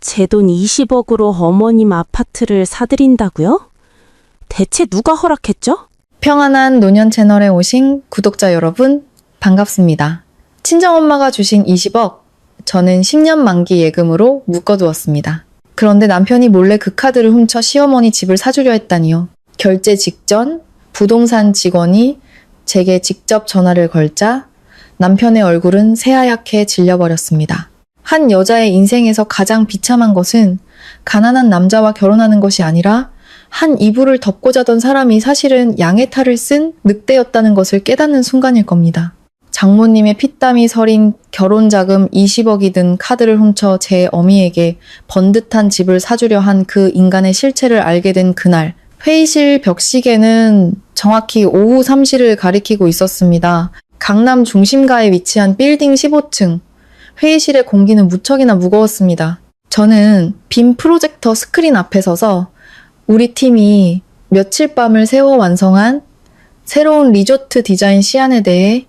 제 돈 20억으로 어머님 아파트를 사드린다고요? 대체 누가 허락했죠? 평안한 노년 채널에 오신 구독자 여러분, 반갑습니다. 친정엄마가 주신 20억, 저는 10년 만기 예금으로 묶어두었습니다. 그런데 남편이 몰래 그 카드를 훔쳐 시어머니 집을 사주려 했다니요. 결제 직전 부동산 직원이 제게 직접 전화를 걸자 남편의 얼굴은 새하얗게 질려버렸습니다. 한 여자의 인생에서 가장 비참한 것은 가난한 남자와 결혼하는 것이 아니라 한 이불을 덮고 자던 사람이 사실은 양의 탈을 쓴 늑대였다는 것을 깨닫는 순간일 겁니다. 장모님의 피땀이 서린 결혼자금 20억이 든 카드를 훔쳐 제 어미에게 번듯한 집을 사주려 한 그 인간의 실체를 알게 된 그날, 회의실 벽시계는 정확히 오후 3시를 가리키고 있었습니다. 강남 중심가에 위치한 빌딩 15층. 회의실의 공기는 무척이나 무거웠습니다. 저는 빔 프로젝터 스크린 앞에 서서 우리 팀이 며칠 밤을 새워 완성한 새로운 리조트 디자인 시안에 대해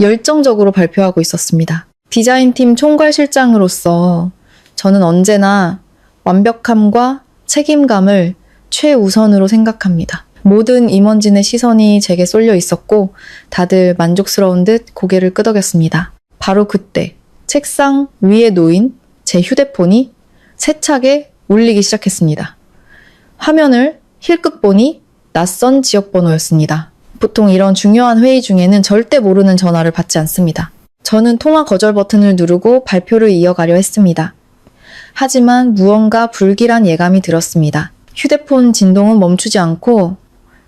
열정적으로 발표하고 있었습니다. 디자인팀 총괄실장으로서 저는 언제나 완벽함과 책임감을 최우선으로 생각합니다. 모든 임원진의 시선이 제게 쏠려 있었고 다들 만족스러운 듯 고개를 끄덕였습니다. 바로 그때 책상 위에 놓인 제 휴대폰이 세차게 울리기 시작했습니다. 화면을 힐끗 보니 낯선 지역번호였습니다. 보통 이런 중요한 회의 중에는 절대 모르는 전화를 받지 않습니다. 저는 통화 거절 버튼을 누르고 발표를 이어가려 했습니다. 하지만 무언가 불길한 예감이 들었습니다. 휴대폰 진동은 멈추지 않고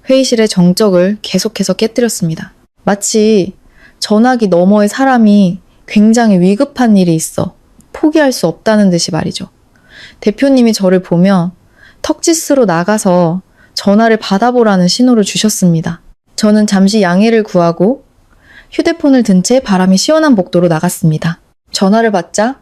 회의실의 정적을 계속해서 깨뜨렸습니다. 마치 전화기 너머의 사람이 굉장히 위급한 일이 있어 포기할 수 없다는 듯이 말이죠. 대표님이 저를 보며 턱짓으로 나가서 전화를 받아보라는 신호를 주셨습니다. 저는 잠시 양해를 구하고 휴대폰을 든 채 바람이 시원한 복도로 나갔습니다. 전화를 받자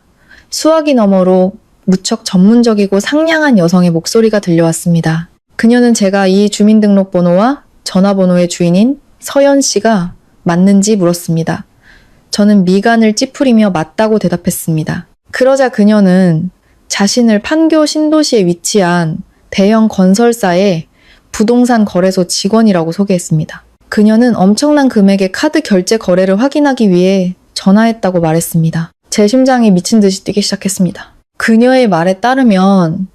수화기 너머로 무척 전문적이고 상냥한 여성의 목소리가 들려왔습니다. 그녀는 제가 이 주민등록번호와 전화번호의 주인인 서연 씨가 맞는지 물었습니다. 저는 미간을 찌푸리며 맞다고 대답했습니다. 그러자 그녀는 자신을 판교 신도시에 위치한 대형 건설사의 부동산 거래소 직원이라고 소개했습니다. 그녀는 엄청난 금액의 카드 결제 거래를 확인하기 위해 전화했다고 말했습니다. 제 심장이 미친 듯이 뛰기 시작했습니다. 그녀의 말에 따르면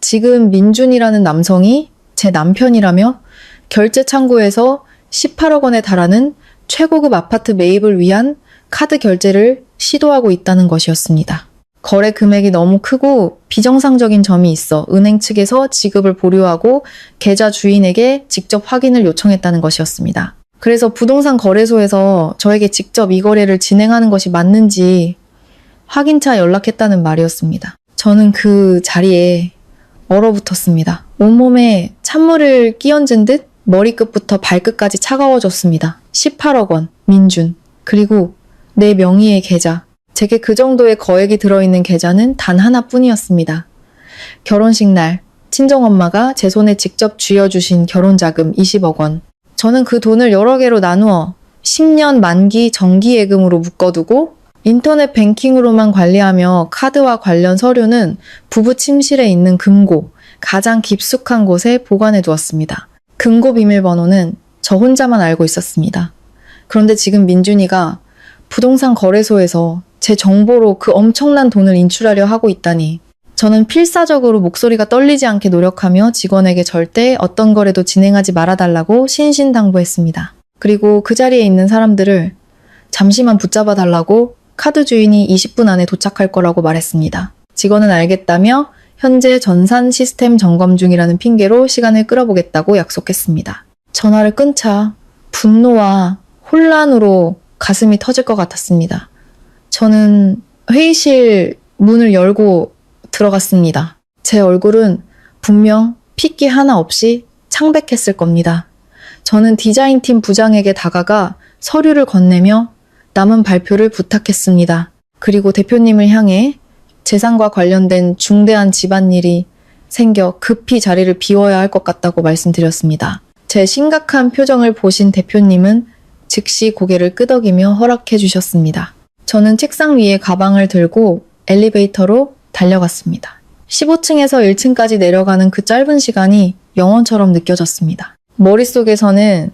지금 민준이라는 남성이 제 남편이라며 결제 창구에서 18억 원에 달하는 최고급 아파트 매입을 위한 카드 결제를 시도하고 있다는 것이었습니다. 거래 금액이 너무 크고 비정상적인 점이 있어 은행 측에서 지급을 보류하고 계좌 주인에게 직접 확인을 요청했다는 것이었습니다. 그래서 부동산 거래소에서 저에게 직접 이 거래를 진행하는 것이 맞는지 확인차 연락했다는 말이었습니다. 저는 그 자리에 얼어붙었습니다. 온몸에 찬물을 끼얹은 듯 머리끝부터 발끝까지 차가워졌습니다. 18억 원, 민준, 그리고 내 명의의 계좌. 제게 그 정도의 거액이 들어있는 계좌는 단 하나뿐이었습니다. 결혼식 날 친정엄마가 제 손에 직접 쥐어주신 결혼자금 20억 원. 저는 그 돈을 여러 개로 나누어 10년 만기 정기예금으로 묶어두고 인터넷 뱅킹으로만 관리하며 카드와 관련 서류는 부부 침실에 있는 금고, 가장 깊숙한 곳에 보관해 두었습니다. 금고 비밀번호는 저 혼자만 알고 있었습니다. 그런데 지금 민준이가 부동산 거래소에서 제 정보로 그 엄청난 돈을 인출하려 하고 있다니. 저는 필사적으로 목소리가 떨리지 않게 노력하며 직원에게 절대 어떤 거래도 진행하지 말아달라고 신신당부했습니다. 그리고 그 자리에 있는 사람들을 잠시만 붙잡아 달라고 카드 주인이 20분 안에 도착할 거라고 말했습니다. 직원은 알겠다며 현재 전산 시스템 점검 중이라는 핑계로 시간을 끌어보겠다고 약속했습니다. 전화를 끊자 분노와 혼란으로 가슴이 터질 것 같았습니다. 저는 회의실 문을 열고 들어갔습니다. 제 얼굴은 분명 핏기 하나 없이 창백했을 겁니다. 저는 디자인팀 부장에게 다가가 서류를 건네며 남은 발표를 부탁했습니다. 그리고 대표님을 향해 재산과 관련된 중대한 집안일이 생겨 급히 자리를 비워야 할 것 같다고 말씀드렸습니다. 제 심각한 표정을 보신 대표님은 즉시 고개를 끄덕이며 허락해 주셨습니다. 저는 책상 위에 가방을 들고 엘리베이터로 달려갔습니다. 15층에서 1층까지 내려가는 그 짧은 시간이 영원처럼 느껴졌습니다. 머릿속에서는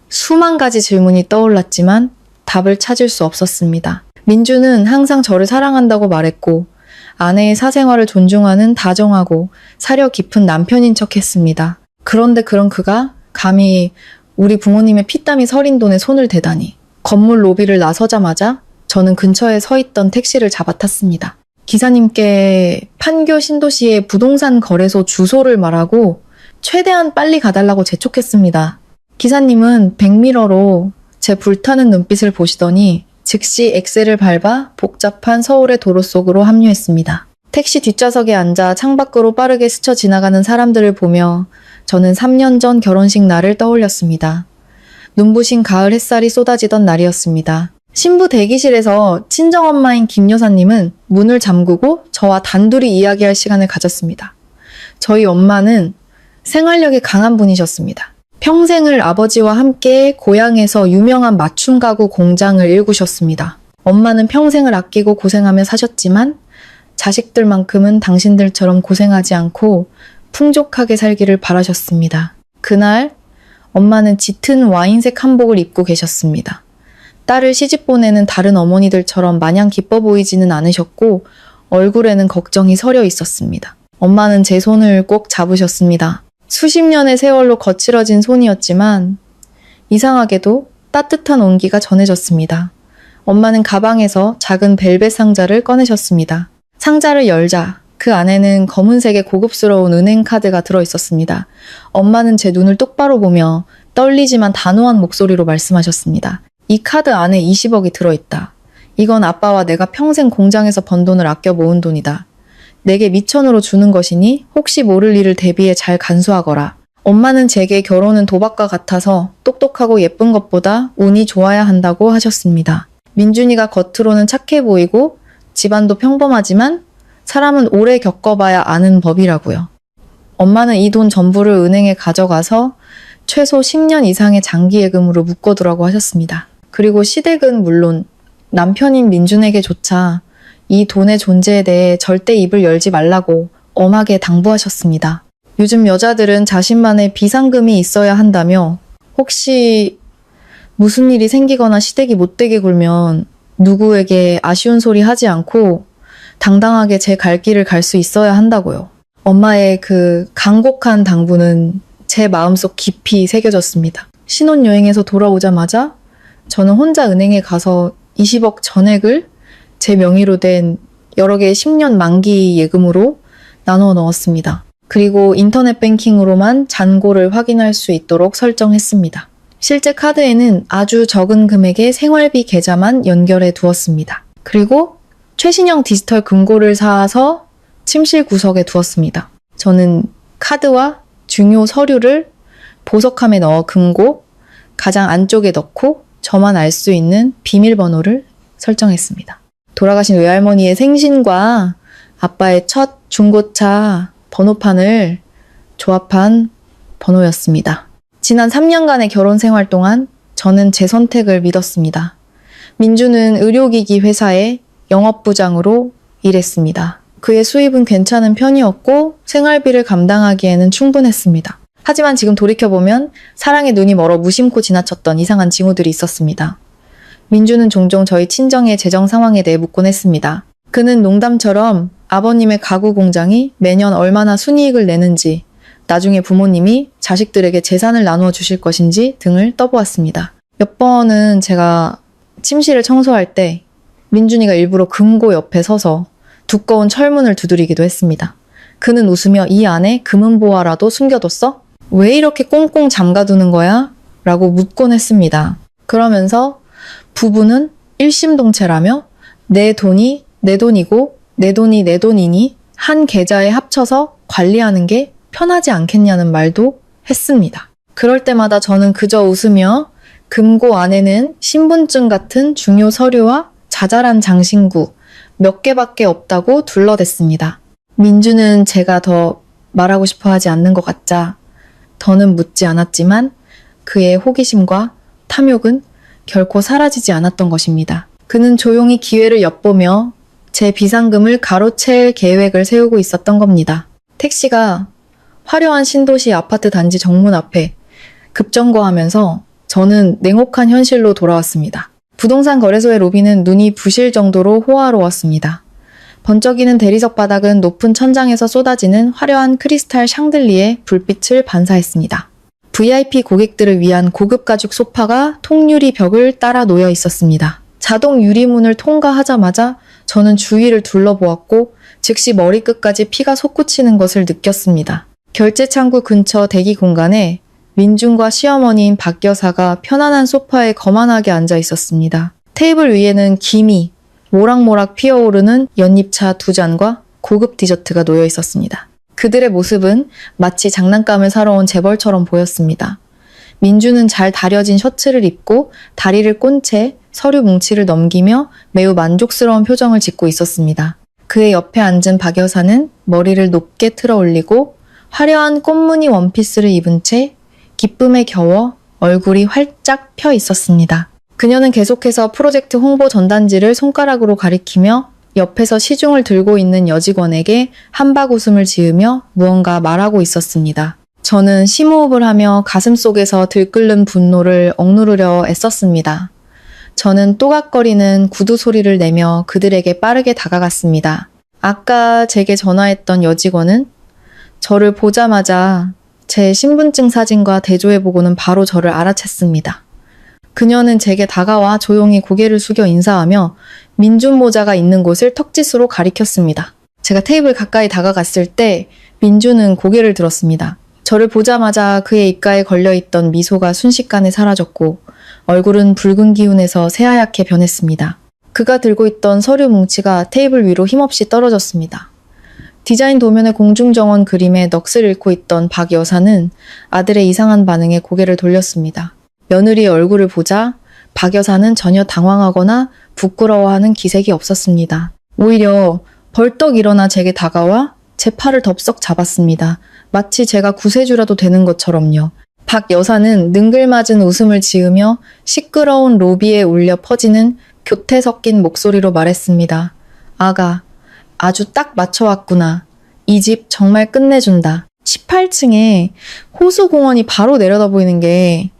수만 가지 질문이 떠올랐지만 답을 찾을 수 없었습니다. 민주는 항상 저를 사랑한다고 말했고 아내의 사생활을 존중하는 다정하고 사려 깊은 남편인 척했습니다. 그런데 그런 그가 감히 우리 부모님의 피땀이 서린 돈에 손을 대다니. 건물 로비를 나서자마자 저는 근처에 서 있던 택시를 잡아 탔습니다. 기사님께 판교 신도시의 부동산 거래소 주소를 말하고 최대한 빨리 가달라고 재촉했습니다. 기사님은 백미러로 제 불타는 눈빛을 보시더니 즉시 엑셀을 밟아 복잡한 서울의 도로 속으로 합류했습니다. 택시 뒷좌석에 앉아 창밖으로 빠르게 스쳐 지나가는 사람들을 보며 저는 3년 전 결혼식 날을 떠올렸습니다. 눈부신 가을 햇살이 쏟아지던 날이었습니다. 신부 대기실에서 친정엄마인 김 여사님은 문을 잠그고 저와 단둘이 이야기할 시간을 가졌습니다. 저희 엄마는 생활력이 강한 분이셨습니다. 평생을 아버지와 함께 고향에서 유명한 맞춤 가구 공장을 일구셨습니다. 엄마는 평생을 아끼고 고생하며 사셨지만 자식들만큼은 당신들처럼 고생하지 않고 풍족하게 살기를 바라셨습니다. 그날 엄마는 짙은 와인색 한복을 입고 계셨습니다. 딸을 시집 보내는 다른 어머니들처럼 마냥 기뻐 보이지는 않으셨고 얼굴에는 걱정이 서려 있었습니다. 엄마는 제 손을 꼭 잡으셨습니다. 수십 년의 세월로 거칠어진 손이었지만 이상하게도 따뜻한 온기가 전해졌습니다. 엄마는 가방에서 작은 벨벳 상자를 꺼내셨습니다. 상자를 열자 그 안에는 검은색의 고급스러운 은행 카드가 들어있었습니다. 엄마는 제 눈을 똑바로 보며 떨리지만 단호한 목소리로 말씀하셨습니다. 이 카드 안에 20억이 들어있다. 이건 아빠와 내가 평생 공장에서 번 돈을 아껴 모은 돈이다. 내게 미천으로 주는 것이니 혹시 모를 일을 대비해 잘 간수하거라. 엄마는 제게 결혼은 도박과 같아서 똑똑하고 예쁜 것보다 운이 좋아야 한다고 하셨습니다. 민준이가 겉으로는 착해 보이고 집안도 평범하지만 사람은 오래 겪어봐야 아는 법이라고요. 엄마는 이 돈 전부를 은행에 가져가서 최소 10년 이상의 장기 예금으로 묶어두라고 하셨습니다. 그리고 시댁은 물론 남편인 민준에게조차 이 돈의 존재에 대해 절대 입을 열지 말라고 엄하게 당부하셨습니다. 요즘 여자들은 자신만의 비상금이 있어야 한다며 혹시 무슨 일이 생기거나 시댁이 못되게 굴면 누구에게 아쉬운 소리 하지 않고 당당하게 제 갈 길을 갈 수 있어야 한다고요. 엄마의 그 간곡한 당부는 제 마음속 깊이 새겨졌습니다. 신혼여행에서 돌아오자마자 저는 혼자 은행에 가서 20억 전액을 제 명의로 된 여러 개의 10년 만기 예금으로 나누어 넣었습니다. 그리고 인터넷 뱅킹으로만 잔고를 확인할 수 있도록 설정했습니다. 실제 카드에는 아주 적은 금액의 생활비 계좌만 연결해 두었습니다. 그리고 최신형 디지털 금고를 사서 침실 구석에 두었습니다. 저는 카드와 중요 서류를 보석함에 넣어 금고 가장 안쪽에 넣고 저만 알 수 있는 비밀번호를 설정했습니다. 돌아가신 외할머니의 생신과 아빠의 첫 중고차 번호판을 조합한 번호였습니다. 지난 3년간의 결혼 생활 동안 저는 제 선택을 믿었습니다. 민주는 의료기기 회사의 영업부장으로 일했습니다. 그의 수입은 괜찮은 편이었고 생활비를 감당하기에는 충분했습니다. 하지만 지금 돌이켜보면 사랑의 눈이 멀어 무심코 지나쳤던 이상한 징후들이 있었습니다. 민주는 종종 저희 친정의 재정 상황에 대해 묻곤 했습니다. 그는 농담처럼 아버님의 가구 공장이 매년 얼마나 순이익을 내는지, 나중에 부모님이 자식들에게 재산을 나누어 주실 것인지 등을 떠보았습니다. 몇 번은 제가 침실을 청소할 때 민준이가 일부러 금고 옆에 서서 두꺼운 철문을 두드리기도 했습니다. 그는 웃으며 이 안에 금은보화라도 숨겨뒀어? 왜 이렇게 꽁꽁 잠가두는 거야? 라고 묻곤 했습니다. 그러면서 부부는 일심동체라며 내 돈이 내 돈이고 내 돈이 내 돈이니 한 계좌에 합쳐서 관리하는 게 편하지 않겠냐는 말도 했습니다. 그럴 때마다 저는 그저 웃으며 금고 안에는 신분증 같은 중요 서류와 자잘한 장신구 몇 개밖에 없다고 둘러댔습니다. 민주는 제가 더 말하고 싶어 하지 않는 것 같자 더는 묻지 않았지만 그의 호기심과 탐욕은 결코 사라지지 않았던 것입니다. 그는 조용히 기회를 엿보며 제 비상금을 가로챌 계획을 세우고 있었던 겁니다. 택시가 화려한 신도시 아파트 단지 정문 앞에 급정거하면서 저는 냉혹한 현실로 돌아왔습니다. 부동산 거래소의 로비는 눈이 부실 정도로 호화로웠습니다. 번쩍이는 대리석 바닥은 높은 천장에서 쏟아지는 화려한 크리스탈 샹들리에 불빛을 반사했습니다. VIP 고객들을 위한 고급 가죽 소파가 통유리 벽을 따라 놓여 있었습니다. 자동 유리문을 통과하자마자 저는 주위를 둘러보았고 즉시 머리끝까지 피가 솟구치는 것을 느꼈습니다. 결제 창구 근처 대기 공간에 민준과 시어머니인 박 여사가 편안한 소파에 거만하게 앉아 있었습니다. 테이블 위에는 김이 모락모락 피어오르는 연잎차 2잔과 고급 디저트가 놓여 있었습니다. 그들의 모습은 마치 장난감을 사러 온 재벌처럼 보였습니다. 민주는 잘 다려진 셔츠를 입고 다리를 꼰 채 서류 뭉치를 넘기며 매우 만족스러운 표정을 짓고 있었습니다. 그의 옆에 앉은 박 여사는 머리를 높게 틀어 올리고 화려한 꽃무늬 원피스를 입은 채 기쁨에 겨워 얼굴이 활짝 펴 있었습니다. 그녀는 계속해서 프로젝트 홍보 전단지를 손가락으로 가리키며 옆에서 시중을 들고 있는 여직원에게 한박 웃음을 지으며 무언가 말하고 있었습니다. 저는 심호흡을 하며 가슴속에서 들끓는 분노를 억누르려 애썼습니다. 저는 또각거리는 구두 소리를 내며 그들에게 빠르게 다가갔습니다. 아까 제게 전화했던 여직원은 저를 보자마자 제 신분증 사진과 대조해보고는 바로 저를 알아챘습니다. 그녀는 제게 다가와 조용히 고개를 숙여 인사하며 민준 모자가 있는 곳을 턱짓으로 가리켰습니다. 제가 테이블 가까이 다가갔을 때 민준은 고개를 들었습니다. 저를 보자마자 그의 입가에 걸려있던 미소가 순식간에 사라졌고 얼굴은 붉은 기운에서 새하얗게 변했습니다. 그가 들고 있던 서류 뭉치가 테이블 위로 힘없이 떨어졌습니다. 디자인 도면의 공중정원 그림에 넋을 잃고 있던 박 여사는 아들의 이상한 반응에 고개를 돌렸습니다. 며느리의 얼굴을 보자 박 여사는 전혀 당황하거나 부끄러워하는 기색이 없었습니다. 오히려 벌떡 일어나 제게 다가와 제 팔을 덥석 잡았습니다. 마치 제가 구세주라도 되는 것처럼요. 박 여사는 능글맞은 웃음을 지으며 시끄러운 로비에 울려 퍼지는 교태 섞인 목소리로 말했습니다. 아가, 아주 딱 맞춰왔구나. 이 집 정말 끝내준다. 18층에 호수공원이 바로 내려다 보이는 게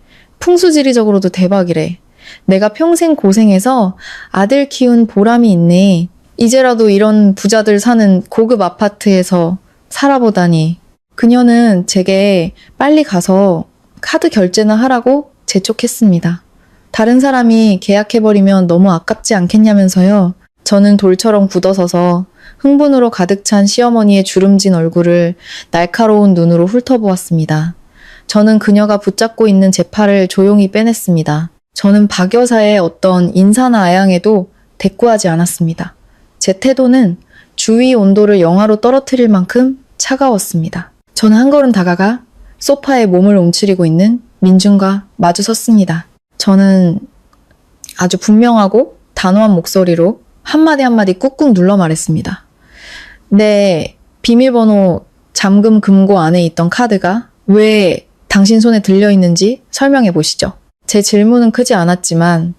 풍수지리적으로도 대박이래. 내가 평생 고생해서 아들 키운 보람이 있네. 이제라도 이런 부자들 사는 고급 아파트에서 살아보다니. 그녀는 제게 빨리 가서 카드 결제나 하라고 재촉했습니다. 다른 사람이 계약해버리면 너무 아깝지 않겠냐면서요. 저는 돌처럼 굳어서서 흥분으로 가득 찬 시어머니의 주름진 얼굴을 날카로운 눈으로 훑어보았습니다. 저는 그녀가 붙잡고 있는 제 팔을 조용히 빼냈습니다. 저는 박 여사의 어떤 인사나 아양에도 대꾸하지 않았습니다. 제 태도는 주위 온도를 영하로 떨어뜨릴 만큼 차가웠습니다. 저는 한 걸음 다가가 소파에 몸을 움츠리고 있는 민준과 마주 섰습니다. 저는 아주 분명하고 단호한 목소리로 한마디 한마디 꾹꾹 눌러 말했습니다. 내 비밀번호 잠금 금고 안에 있던 카드가 왜 당신 손에 들려있는지 설명해 보시죠. 제 질문은 크지 않았지만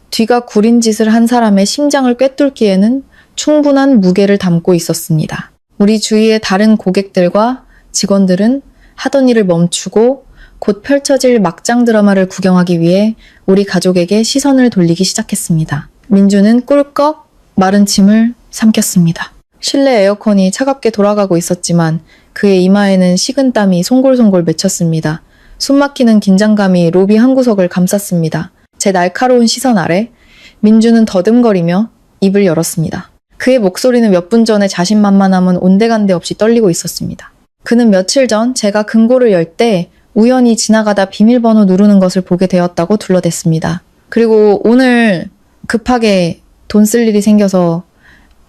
뒤가 구린 짓을 한 사람의 심장을 꿰뚫기에는 충분한 무게를 담고 있었습니다. 우리 주위의 다른 고객들과 직원들은 하던 일을 멈추고 곧 펼쳐질 막장 드라마를 구경하기 위해 우리 가족에게 시선을 돌리기 시작했습니다. 민주는 꿀꺽 마른 침을 삼켰습니다. 실내 에어컨이 차갑게 돌아가고 있었지만 그의 이마에는 식은땀이 송골송골 맺혔습니다. 숨막히는 긴장감이 로비 한 구석을 감쌌습니다. 제 날카로운 시선 아래 민주는 더듬거리며 입을 열었습니다. 그의 목소리는 몇 분 전에 자신만만함은 온데간데 없이 떨리고 있었습니다. 그는 며칠 전 제가 금고를 열 때 우연히 지나가다 비밀번호 누르는 것을 보게 되었다고 둘러댔습니다. 그리고 오늘 급하게 돈 쓸 일이 생겨서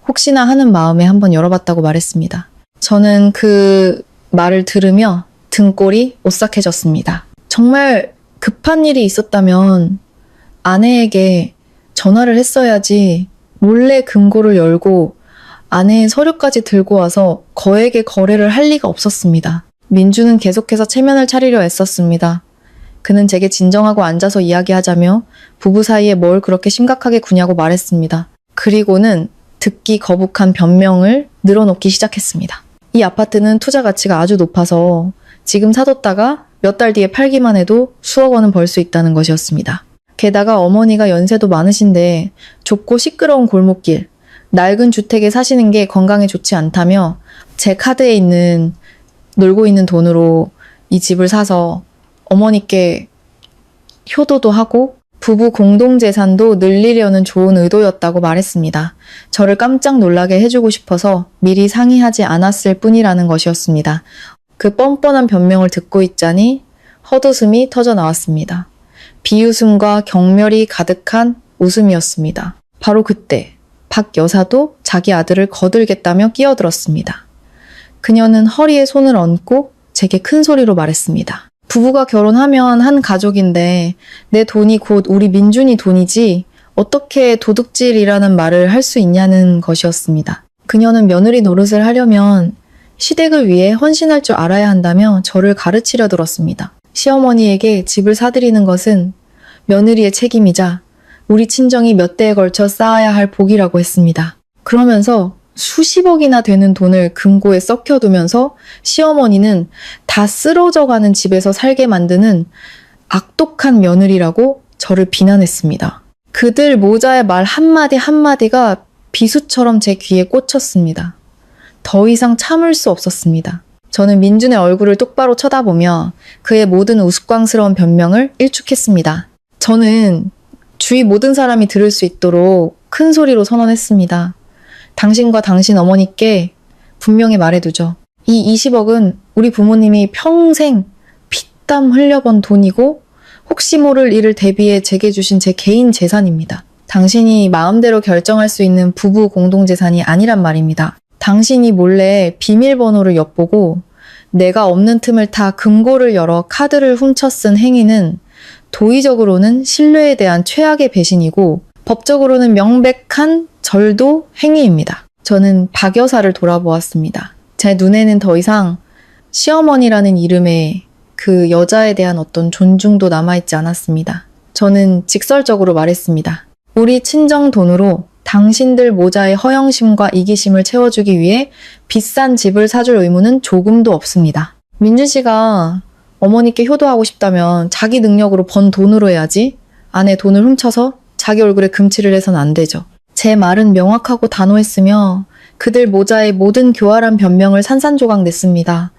혹시나 하는 마음에 한번 열어봤다고 말했습니다. 저는 그 말을 들으며 등골이 오싹해졌습니다. 정말 급한 일이 있었다면 아내에게 전화를 했어야지 몰래 금고를 열고 아내의 서류까지 들고 와서 거액의 거래를 할 리가 없었습니다. 민주는 계속해서 체면을 차리려 애썼습니다. 그는 제게 진정하고 앉아서 이야기하자며 부부 사이에 뭘 그렇게 심각하게 구냐고 말했습니다. 그리고는 듣기 거북한 변명을 늘어놓기 시작했습니다. 이 아파트는 투자 가치가 아주 높아서 지금 사뒀다가 몇 달 뒤에 팔기만 해도 수억 원은 벌 수 있다는 것이었습니다. 게다가 어머니가 연세도 많으신데 좁고 시끄러운 골목길, 낡은 주택에 사시는 게 건강에 좋지 않다며 제 카드에 놀고 있는 돈으로 이 집을 사서 어머니께 효도도 하고 부부 공동재산도 늘리려는 좋은 의도였다고 말했습니다. 저를 깜짝 놀라게 해주고 싶어서 미리 상의하지 않았을 뿐이라는 것이었습니다. 그 뻔뻔한 변명을 듣고 있자니 헛웃음이 터져 나왔습니다. 비웃음과 경멸이 가득한 웃음이었습니다. 바로 그때 박 여사도 자기 아들을 거들겠다며 끼어들었습니다. 그녀는 허리에 손을 얹고 제게 큰 소리로 말했습니다. 부부가 결혼하면 한 가족인데 내 돈이 곧 우리 민준이 돈이지 어떻게 도둑질이라는 말을 할 수 있냐는 것이었습니다. 그녀는 며느리 노릇을 하려면 시댁을 위해 헌신할 줄 알아야 한다며 저를 가르치려 들었습니다. 시어머니에게 집을 사드리는 것은 며느리의 책임이자 우리 친정이 몇 대에 걸쳐 쌓아야 할 복이라고 했습니다. 그러면서 수십억이나 되는 돈을 금고에 썩혀두면서 시어머니는 다 쓰러져가는 집에서 살게 만드는 악독한 며느리라고 저를 비난했습니다. 그들 모자의 말 한마디 한마디가 비수처럼 제 귀에 꽂혔습니다. 더 이상 참을 수 없었습니다. 저는 민준의 얼굴을 똑바로 쳐다보며 그의 모든 우스꽝스러운 변명을 일축했습니다. 저는 주위 모든 사람이 들을 수 있도록 큰 소리로 선언했습니다. 당신과 당신 어머니께 분명히 말해두죠. 이 20억은 우리 부모님이 평생 피땀 흘려번 돈이고 혹시 모를 일을 대비해 제게 주신 제 개인 재산입니다. 당신이 마음대로 결정할 수 있는 부부 공동재산이 아니란 말입니다. 당신이 몰래 비밀번호를 엿보고 내가 없는 틈을 타 금고를 열어 카드를 훔쳐 쓴 행위는 도의적으로는 신뢰에 대한 최악의 배신이고 법적으로는 명백한 절도 행위입니다. 저는 박 여사를 돌아보았습니다. 제 눈에는 더 이상 시어머니라는 이름에 그 여자에 대한 어떤 존중도 남아있지 않았습니다. 저는 직설적으로 말했습니다. 우리 친정 돈으로 당신들 모자의 허영심과 이기심을 채워주기 위해 비싼 집을 사줄 의무는 조금도 없습니다. 민준 씨가 어머니께 효도하고 싶다면 자기 능력으로 번 돈으로 해야지 아내 돈을 훔쳐서 자기 얼굴에 금칠을 해서는 안 되죠. 제 말은 명확하고 단호했으며 그들 모자의 모든 교활한 변명을 산산조각 냈습니다.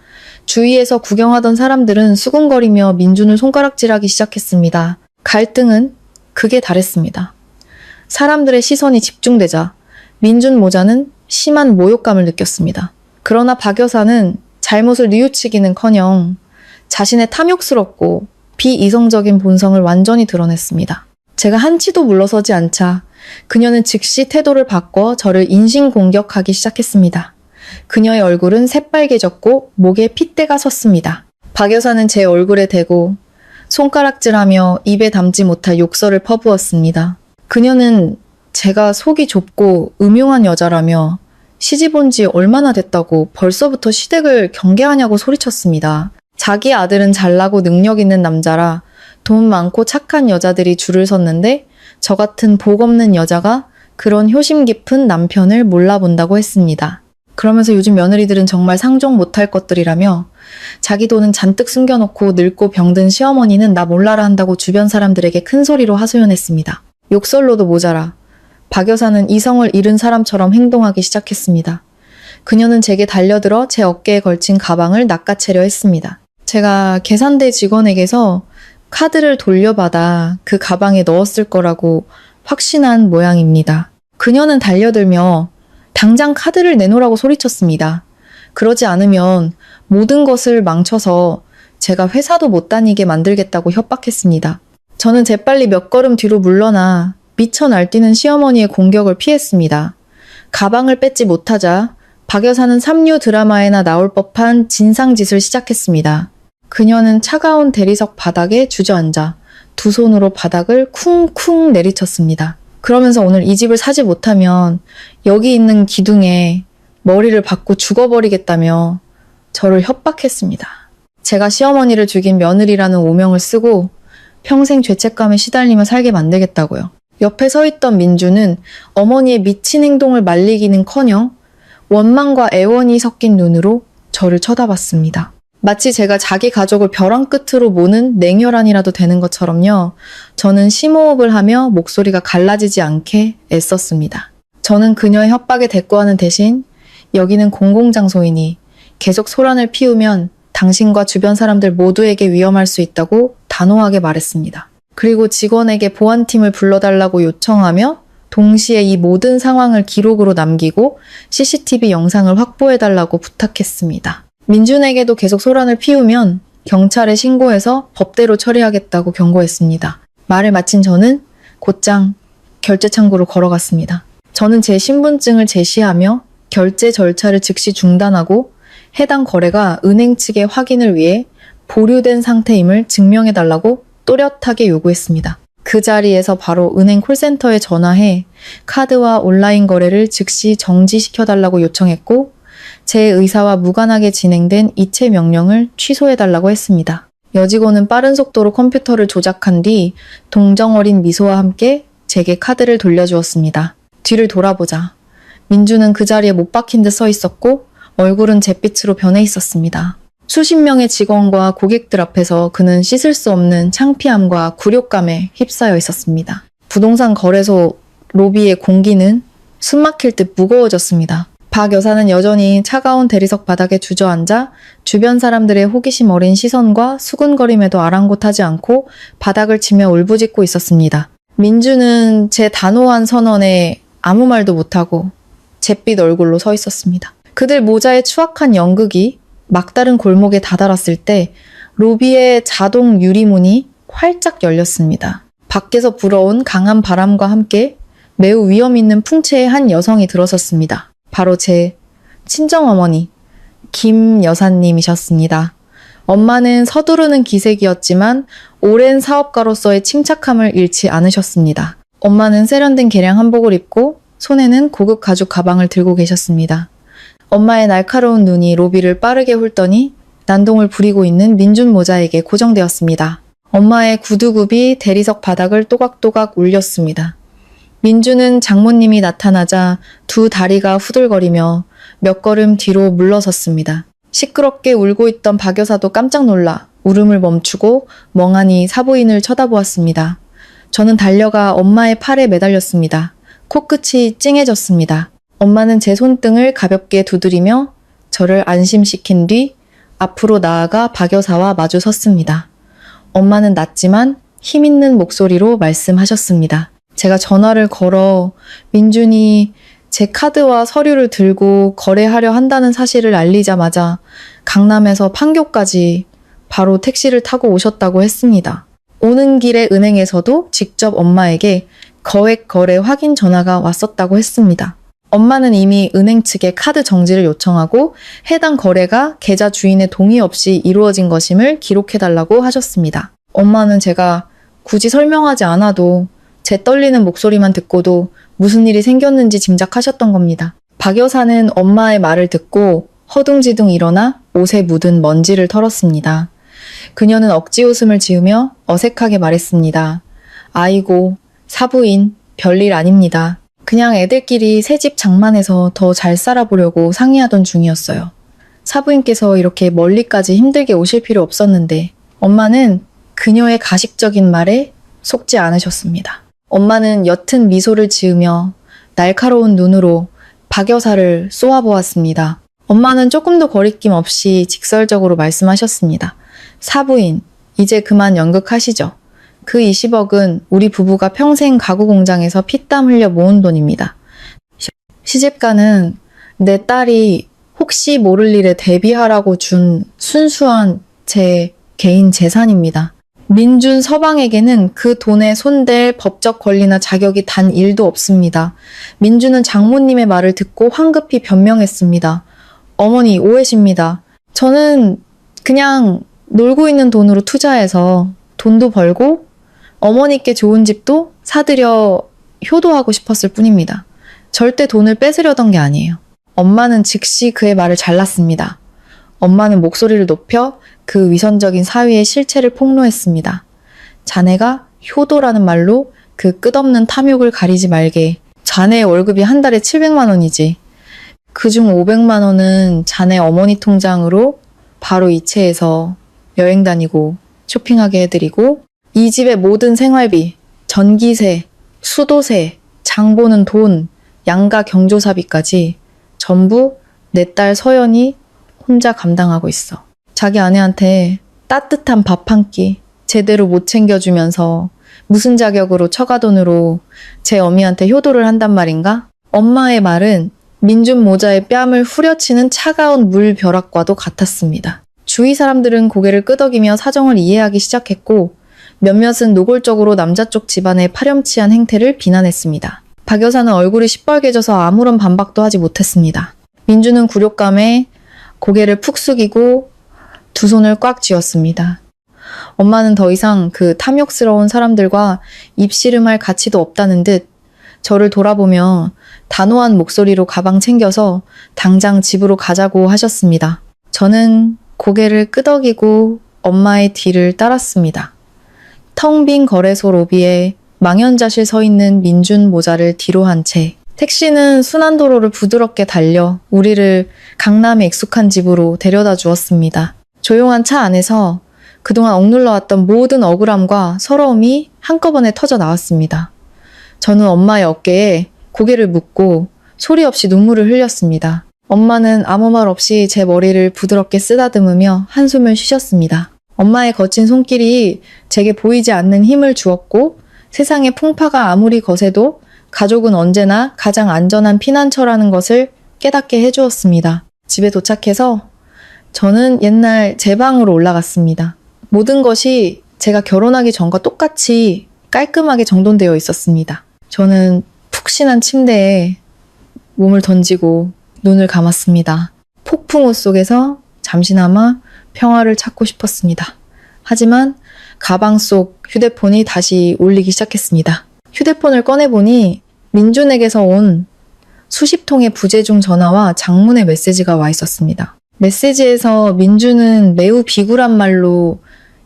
주위에서 구경하던 사람들은 수군거리며 민준을 손가락질하기 시작했습니다. 갈등은 극에 달했습니다. 사람들의 시선이 집중되자 민준 모자는 심한 모욕감을 느꼈습니다. 그러나 박 여사는 잘못을 뉘우치기는커녕 자신의 탐욕스럽고 비이성적인 본성을 완전히 드러냈습니다. 제가 한치도 물러서지 않자 그녀는 즉시 태도를 바꿔 저를 인신공격하기 시작했습니다. 그녀의 얼굴은 새빨개졌고 목에 핏대가 섰습니다. 박 여사는 제 얼굴에 대고 손가락질하며 입에 담지 못할 욕설을 퍼부었습니다. 그녀는 제가 속이 좁고 음흉한 여자라며 시집 온 지 얼마나 됐다고 벌써부터 시댁을 경계하냐고 소리쳤습니다. 자기 아들은 잘나고 능력 있는 남자라 돈 많고 착한 여자들이 줄을 섰는데 저 같은 복 없는 여자가 그런 효심 깊은 남편을 몰라본다고 했습니다. 그러면서 요즘 며느리들은 정말 상종 못할 것들이라며 자기 돈은 잔뜩 숨겨놓고 늙고 병든 시어머니는 나 몰라라 한다고 주변 사람들에게 큰 소리로 하소연했습니다. 욕설로도 모자라 박 여사는 이성을 잃은 사람처럼 행동하기 시작했습니다. 그녀는 제게 달려들어 제 어깨에 걸친 가방을 낚아채려 했습니다. 제가 계산대 직원에게서 카드를 돌려받아 그 가방에 넣었을 거라고 확신한 모양입니다. 그녀는 달려들며 당장 카드를 내놓으라고 소리쳤습니다. 그러지 않으면 모든 것을 망쳐서 제가 회사도 못 다니게 만들겠다고 협박했습니다. 저는 재빨리 몇 걸음 뒤로 물러나 미쳐 날뛰는 시어머니의 공격을 피했습니다. 가방을 뺏지 못하자 박 여사는 삼류 드라마에나 나올 법한 진상짓을 시작했습니다. 그녀는 차가운 대리석 바닥에 주저앉아 두 손으로 바닥을 쿵쿵 내리쳤습니다. 그러면서 오늘 이 집을 사지 못하면 여기 있는 기둥에 머리를 박고 죽어버리겠다며 저를 협박했습니다. 제가 시어머니를 죽인 며느리라는 오명을 쓰고 평생 죄책감에 시달리며 살게 만들겠다고요. 옆에 서 있던 민주는 어머니의 미친 행동을 말리기는커녕 원망과 애원이 섞인 눈으로 저를 쳐다봤습니다. 마치 제가 자기 가족을 벼랑 끝으로 모는 냉혈한이라도 되는 것처럼요. 저는 심호흡을 하며 목소리가 갈라지지 않게 애썼습니다. 저는 그녀의 협박에 대꾸하는 대신 여기는 공공장소이니 계속 소란을 피우면 당신과 주변 사람들 모두에게 위험할 수 있다고 단호하게 말했습니다. 그리고 직원에게 보안팀을 불러달라고 요청하며 동시에 이 모든 상황을 기록으로 남기고 CCTV 영상을 확보해달라고 부탁했습니다. 민준에게도 계속 소란을 피우면 경찰에 신고해서 법대로 처리하겠다고 경고했습니다. 말을 마친 저는 곧장 결제 창구로 걸어갔습니다. 저는 제 신분증을 제시하며 결제 절차를 즉시 중단하고 해당 거래가 은행 측의 확인을 위해 보류된 상태임을 증명해달라고 또렷하게 요구했습니다. 그 자리에서 바로 은행 콜센터에 전화해 카드와 온라인 거래를 즉시 정지시켜달라고 요청했고 제 의사와 무관하게 진행된 이체 명령을 취소해달라고 했습니다. 여직원은 빠른 속도로 컴퓨터를 조작한 뒤 동정 어린 미소와 함께 제게 카드를 돌려주었습니다. 뒤를 돌아보자. 민주는 그 자리에 못 박힌 듯 서 있었고 얼굴은 잿빛으로 변해 있었습니다. 수십 명의 직원과 고객들 앞에서 그는 씻을 수 없는 창피함과 굴욕감에 휩싸여 있었습니다. 부동산 거래소 로비의 공기는 숨막힐 듯 무거워졌습니다. 박 여사는 여전히 차가운 대리석 바닥에 주저앉아 주변 사람들의 호기심 어린 시선과 수군거림에도 아랑곳하지 않고 바닥을 치며 울부짖고 있었습니다. 민주는 제 단호한 선언에 아무 말도 못하고 잿빛 얼굴로 서 있었습니다. 그들 모자의 추악한 연극이 막다른 골목에 다다랐을 때 로비의 자동 유리문이 활짝 열렸습니다. 밖에서 불어온 강한 바람과 함께 매우 위험 있는 풍채의 한 여성이 들어섰습니다. 바로 제 친정어머니 김 여사님이셨습니다. 엄마는 서두르는 기색이었지만 오랜 사업가로서의 침착함을 잃지 않으셨습니다. 엄마는 세련된 개량 한복을 입고 손에는 고급 가죽 가방을 들고 계셨습니다. 엄마의 날카로운 눈이 로비를 빠르게 훑더니 난동을 부리고 있는 민준 모자에게 고정되었습니다. 엄마의 구두굽이 대리석 바닥을 또각또각 울렸습니다. 민주는 장모님이 나타나자 두 다리가 후들거리며 몇 걸음 뒤로 물러섰습니다. 시끄럽게 울고 있던 박 여사도 깜짝 놀라 울음을 멈추고 멍하니 사부인을 쳐다보았습니다. 저는 달려가 엄마의 팔에 매달렸습니다. 코끝이 찡해졌습니다. 엄마는 제 손등을 가볍게 두드리며 저를 안심시킨 뒤 앞으로 나아가 박 여사와 마주 섰습니다. 엄마는 낮지만 힘있는 목소리로 말씀하셨습니다. 제가 전화를 걸어 민준이 제 카드와 서류를 들고 거래하려 한다는 사실을 알리자마자 강남에서 판교까지 바로 택시를 타고 오셨다고 했습니다. 오는 길에 은행에서도 직접 엄마에게 거액 거래 확인 전화가 왔었다고 했습니다. 엄마는 이미 은행 측에 카드 정지를 요청하고 해당 거래가 계좌 주인의 동의 없이 이루어진 것임을 기록해달라고 하셨습니다. 엄마는 제가 굳이 설명하지 않아도 제 떨리는 목소리만 듣고도 무슨 일이 생겼는지 짐작하셨던 겁니다. 박 여사는 엄마의 말을 듣고 허둥지둥 일어나 옷에 묻은 먼지를 털었습니다. 그녀는 억지 웃음을 지으며 어색하게 말했습니다. 아이고, 사부인, 별일 아닙니다. 그냥 애들끼리 새집 장만해서 더 잘 살아보려고 상의하던 중이었어요. 사부인께서 이렇게 멀리까지 힘들게 오실 필요 없었는데 엄마는 그녀의 가식적인 말에 속지 않으셨습니다. 엄마는 옅은 미소를 지으며 날카로운 눈으로 박 여사를 쏘아보았습니다. 엄마는 조금도 거리낌 없이 직설적으로 말씀하셨습니다. 사부인, 이제 그만 연극하시죠. 그 20억은 우리 부부가 평생 가구 공장에서 피땀 흘려 모은 돈입니다. 시집가는 내 딸이 혹시 모를 일에 대비하라고 준 순수한 제 개인 재산입니다. 민준 서방에게는 그 돈에 손댈 법적 권리나 자격이 단 1도 없습니다. 민준은 장모님의 말을 듣고 황급히 변명했습니다. 어머니, 오해십니다. 저는 그냥 놀고 있는 돈으로 투자해서 돈도 벌고 어머니께 좋은 집도 사드려 효도하고 싶었을 뿐입니다. 절대 돈을 뺏으려던 게 아니에요. 엄마는 즉시 그의 말을 잘랐습니다. 엄마는 목소리를 높여 그 위선적인 사위의 실체를 폭로했습니다. 자네가 효도라는 말로 그 끝없는 탐욕을 가리지 말게. 자네의 월급이 한 달에 700만 원이지. 그중 500만 원은 자네 어머니 통장으로 바로 이체해서 여행 다니고 쇼핑하게 해드리고, 이 집의 모든 생활비, 전기세, 수도세, 장 보는 돈, 양가 경조사비까지 전부 내 딸 서연이 혼자 감당하고 있어. 자기 아내한테 따뜻한 밥 한 끼 제대로 못 챙겨주면서 무슨 자격으로 처가 돈으로 제 어미한테 효도를 한단 말인가? 엄마의 말은 민준 모자의 뺨을 후려치는 차가운 물벼락과도 같았습니다. 주위 사람들은 고개를 끄덕이며 사정을 이해하기 시작했고, 몇몇은 노골적으로 남자 쪽 집안의 파렴치한 행태를 비난했습니다. 박 여사는 얼굴이 시뻘개져서 아무런 반박도 하지 못했습니다. 민주는 굴욕감에 고개를 푹 숙이고 두 손을 꽉 쥐었습니다. 엄마는 더 이상 그 탐욕스러운 사람들과 입씨름할 가치도 없다는 듯 저를 돌아보며 단호한 목소리로 가방 챙겨서 당장 집으로 가자고 하셨습니다. 저는 고개를 끄덕이고 엄마의 뒤를 따랐습니다. 텅 빈 거래소 로비에 망연자실 서 있는 민준 모자를 뒤로 한 채 택시는 순환도로를 부드럽게 달려 우리를 강남의 익숙한 집으로 데려다 주었습니다. 조용한 차 안에서 그동안 억눌러왔던 모든 억울함과 서러움이 한꺼번에 터져 나왔습니다. 저는 엄마의 어깨에 고개를 묻고 소리 없이 눈물을 흘렸습니다. 엄마는 아무 말 없이 제 머리를 부드럽게 쓰다듬으며 한숨을 쉬셨습니다. 엄마의 거친 손길이 제게 보이지 않는 힘을 주었고, 세상의 풍파가 아무리 거세도 가족은 언제나 가장 안전한 피난처라는 것을 깨닫게 해주었습니다. 집에 도착해서 저는 옛날 제 방으로 올라갔습니다. 모든 것이 제가 결혼하기 전과 똑같이 깔끔하게 정돈되어 있었습니다. 저는 푹신한 침대에 몸을 던지고 눈을 감았습니다. 폭풍우 속에서 잠시나마 평화를 찾고 싶었습니다. 하지만 가방 속 휴대폰이 다시 울리기 시작했습니다. 휴대폰을 꺼내보니 민준에게서 온 수십 통의 부재중 전화와 장문의 메시지가 와 있었습니다. 메시지에서 민준은 매우 비굴한 말로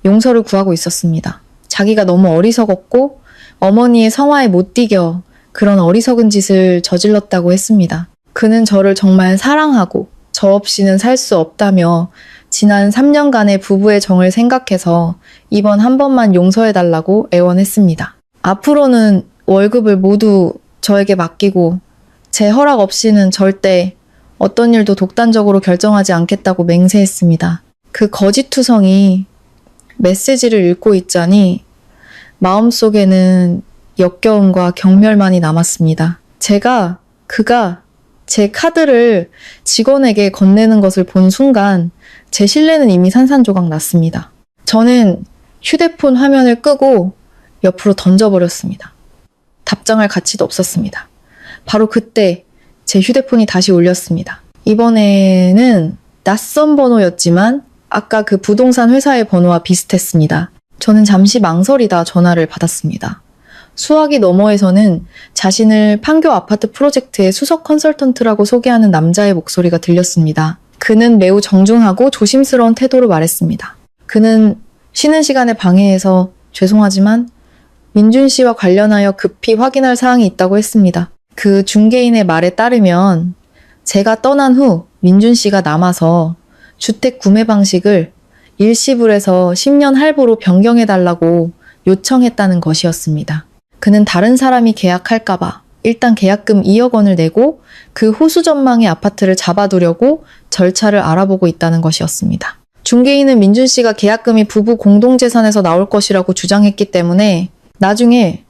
용서를 구하고 있었습니다. 자기가 너무 어리석었고 어머니의 성화에 못 이겨 그런 어리석은 짓을 저질렀다고 했습니다. 그는 저를 정말 사랑하고 저 없이는 살 수 없다며 지난 3년간의 부부의 정을 생각해서 이번 한 번만 용서해달라고 애원했습니다. 앞으로는 월급을 모두 저에게 맡기고 제 허락 없이는 절대 어떤 일도 독단적으로 결정하지 않겠다고 맹세했습니다. 그 거짓투성이 메시지를 읽고 있자니 마음속에는 역겨움과 경멸만이 남았습니다. 그가 제 카드를 직원에게 건네는 것을 본 순간 제 신뢰는 이미 산산조각 났습니다. 저는 휴대폰 화면을 끄고 옆으로 던져버렸습니다. 답장할 가치도 없었습니다. 바로 그때 제 휴대폰이 다시 울렸습니다. 이번에는 낯선 번호였지만 아까 그 부동산 회사의 번호와 비슷했습니다. 저는 잠시 망설이다 전화를 받았습니다. 수화기 너머에서는 자신을 판교 아파트 프로젝트의 수석 컨설턴트라고 소개하는 남자의 목소리가 들렸습니다. 그는 매우 정중하고 조심스러운 태도로 말했습니다. 그는 쉬는 시간에 방해해서 죄송하지만 민준 씨와 관련하여 급히 확인할 사항이 있다고 했습니다. 그 중개인의 말에 따르면 제가 떠난 후 민준 씨가 남아서 주택 구매 방식을 일시불에서 10년 할부로 변경해달라고 요청했다는 것이었습니다. 그는 다른 사람이 계약할까봐 일단 계약금 2억 원을 내고 그 호수 전망의 아파트를 잡아두려고 절차를 알아보고 있다는 것이었습니다. 중개인은 민준 씨가 계약금이 부부 공동재산에서 나올 것이라고 주장했기 때문에 나중에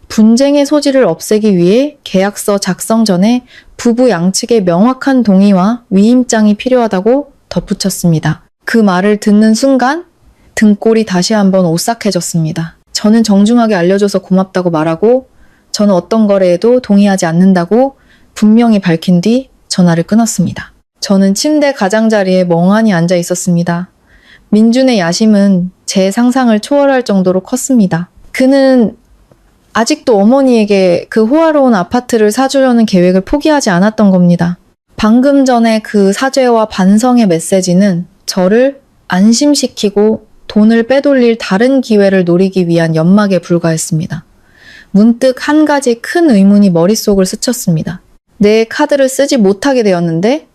분쟁의 소지를 없애기 위해 계약서 작성 전에 부부 양측의 명확한 동의와 위임장이 필요하다고 덧붙였습니다. 그 말을 듣는 순간 등골이 다시 한번 오싹해졌습니다. 저는 정중하게 알려줘서 고맙다고 말하고 저는 어떤 거래에도 동의하지 않는다고 분명히 밝힌 뒤 전화를 끊었습니다. 저는 침대 가장자리에 멍하니 앉아 있었습니다. 민준의 야심은 제 상상을 초월할 정도로 컸습니다. 그는 아직도 어머니에게 그 호화로운 아파트를 사주려는 계획을 포기하지 않았던 겁니다. 방금 전에 그 사죄와 반성의 메시지는 저를 안심시키고 돈을 빼돌릴 다른 기회를 노리기 위한 연막에 불과했습니다. 문득 한 가지 큰 의문이 머릿속을 스쳤습니다. 내 카드를 쓰지 못하게 되었는데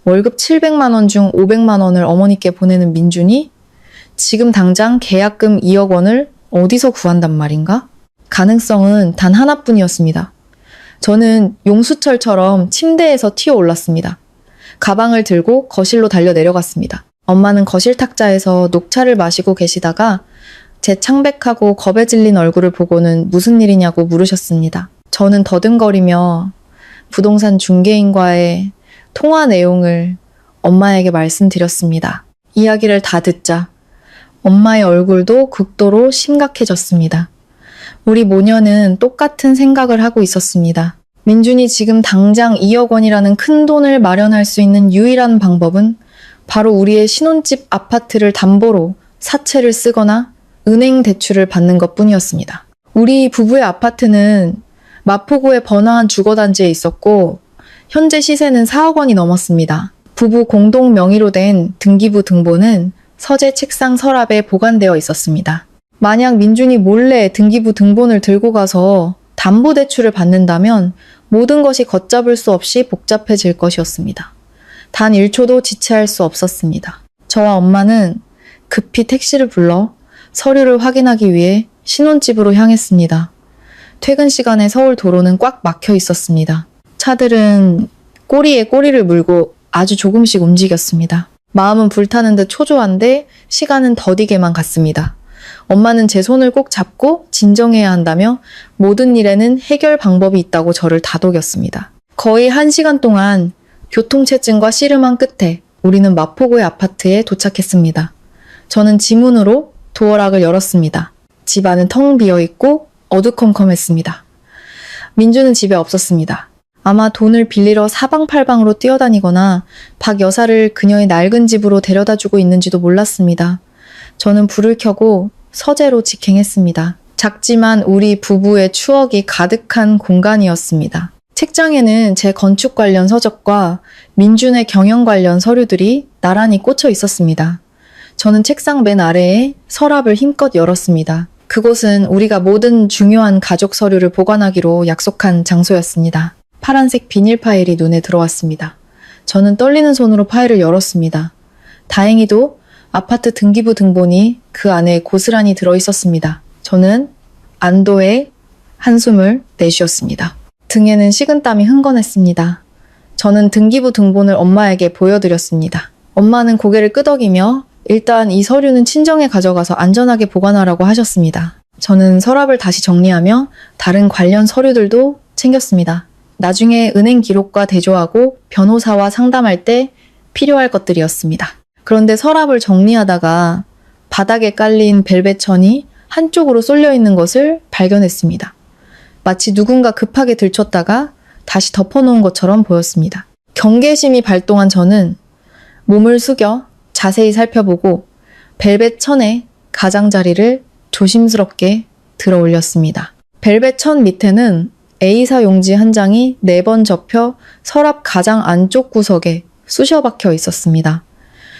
월급 700만 원 중 500만 원을 어머니께 보내는 민준이 지금 당장 계약금 2억 원을 어디서 구한단 말인가? 가능성은 단 하나뿐이었습니다. 저는 용수철처럼 침대에서 튀어 올랐습니다. 가방을 들고 거실로 달려 내려갔습니다. 엄마는 거실 탁자에서 녹차를 마시고 계시다가 제 창백하고 겁에 질린 얼굴을 보고는 무슨 일이냐고 물으셨습니다. 저는 더듬거리며 부동산 중개인과의 통화 내용을 엄마에게 말씀드렸습니다. 이야기를 다 듣자 엄마의 얼굴도 극도로 심각해졌습니다. 우리 모녀는 똑같은 생각을 하고 있었습니다. 민준이 지금 당장 2억 원이라는 큰 돈을 마련할 수 있는 유일한 방법은 바로 우리의 신혼집 아파트를 담보로 사채를 쓰거나 은행 대출을 받는 것뿐이었습니다. 우리 부부의 아파트는 마포구의 번화한 주거단지에 있었고 현재 시세는 4억 원이 넘었습니다. 부부 공동 명의로 된 등기부 등본은 서재 책상 서랍에 보관되어 있었습니다. 만약 민준이 몰래 등기부 등본을 들고 가서 담보대출을 받는다면 모든 것이 걷잡을 수 없이 복잡해질 것이었습니다. 단 1초도 지체할 수 없었습니다. 저와 엄마는 급히 택시를 불러 서류를 확인하기 위해 신혼집으로 향했습니다. 퇴근 시간에 서울 도로는 꽉 막혀 있었습니다. 차들은 꼬리에 꼬리를 물고 아주 조금씩 움직였습니다. 마음은 불타는 듯 초조한데 시간은 더디게만 갔습니다. 엄마는 제 손을 꼭 잡고 진정해야 한다며 모든 일에는 해결 방법이 있다고 저를 다독였습니다. 거의 1시간 동안 교통체증과 씨름한 끝에 우리는 마포구의 아파트에 도착했습니다. 저는 지문으로 도어락을 열었습니다. 집 안은 텅 비어있고 어두컴컴했습니다. 민주는 집에 없었습니다. 아마 돈을 빌리러 사방팔방으로 뛰어다니거나 박 여사를 그녀의 낡은 집으로 데려다주고 있는지도 몰랐습니다. 저는 불을 켜고 서재로 직행했습니다. 작지만 우리 부부의 추억이 가득한 공간이었습니다. 책장에는 제 건축 관련 서적과 민준의 경영 관련 서류들이 나란히 꽂혀 있었습니다. 저는 책상 맨 아래에 서랍을 힘껏 열었습니다. 그곳은 우리가 모든 중요한 가족 서류를 보관하기로 약속한 장소였습니다. 파란색 비닐 파일이 눈에 들어왔습니다. 저는 떨리는 손으로 파일을 열었습니다. 다행히도 아파트 등기부 등본이 그 안에 고스란히 들어있었습니다. 저는 안도의 한숨을 내쉬었습니다. 등에는 식은땀이 흥건했습니다. 저는 등기부 등본을 엄마에게 보여드렸습니다. 엄마는 고개를 끄덕이며 일단 이 서류는 친정에 가져가서 안전하게 보관하라고 하셨습니다. 저는 서랍을 다시 정리하며 다른 관련 서류들도 챙겼습니다. 나중에 은행 기록과 대조하고 변호사와 상담할 때 필요할 것들이었습니다. 그런데 서랍을 정리하다가 바닥에 깔린 벨벳 천이 한쪽으로 쏠려 있는 것을 발견했습니다. 마치 누군가 급하게 들쳤다가 다시 덮어놓은 것처럼 보였습니다. 경계심이 발동한 저는 몸을 숙여 자세히 살펴보고 벨벳 천의 가장자리를 조심스럽게 들어 올렸습니다. 벨벳 천 밑에는 A사 용지 한 장이 4번 접혀 서랍 가장 안쪽 구석에 쑤셔 박혀 있었습니다.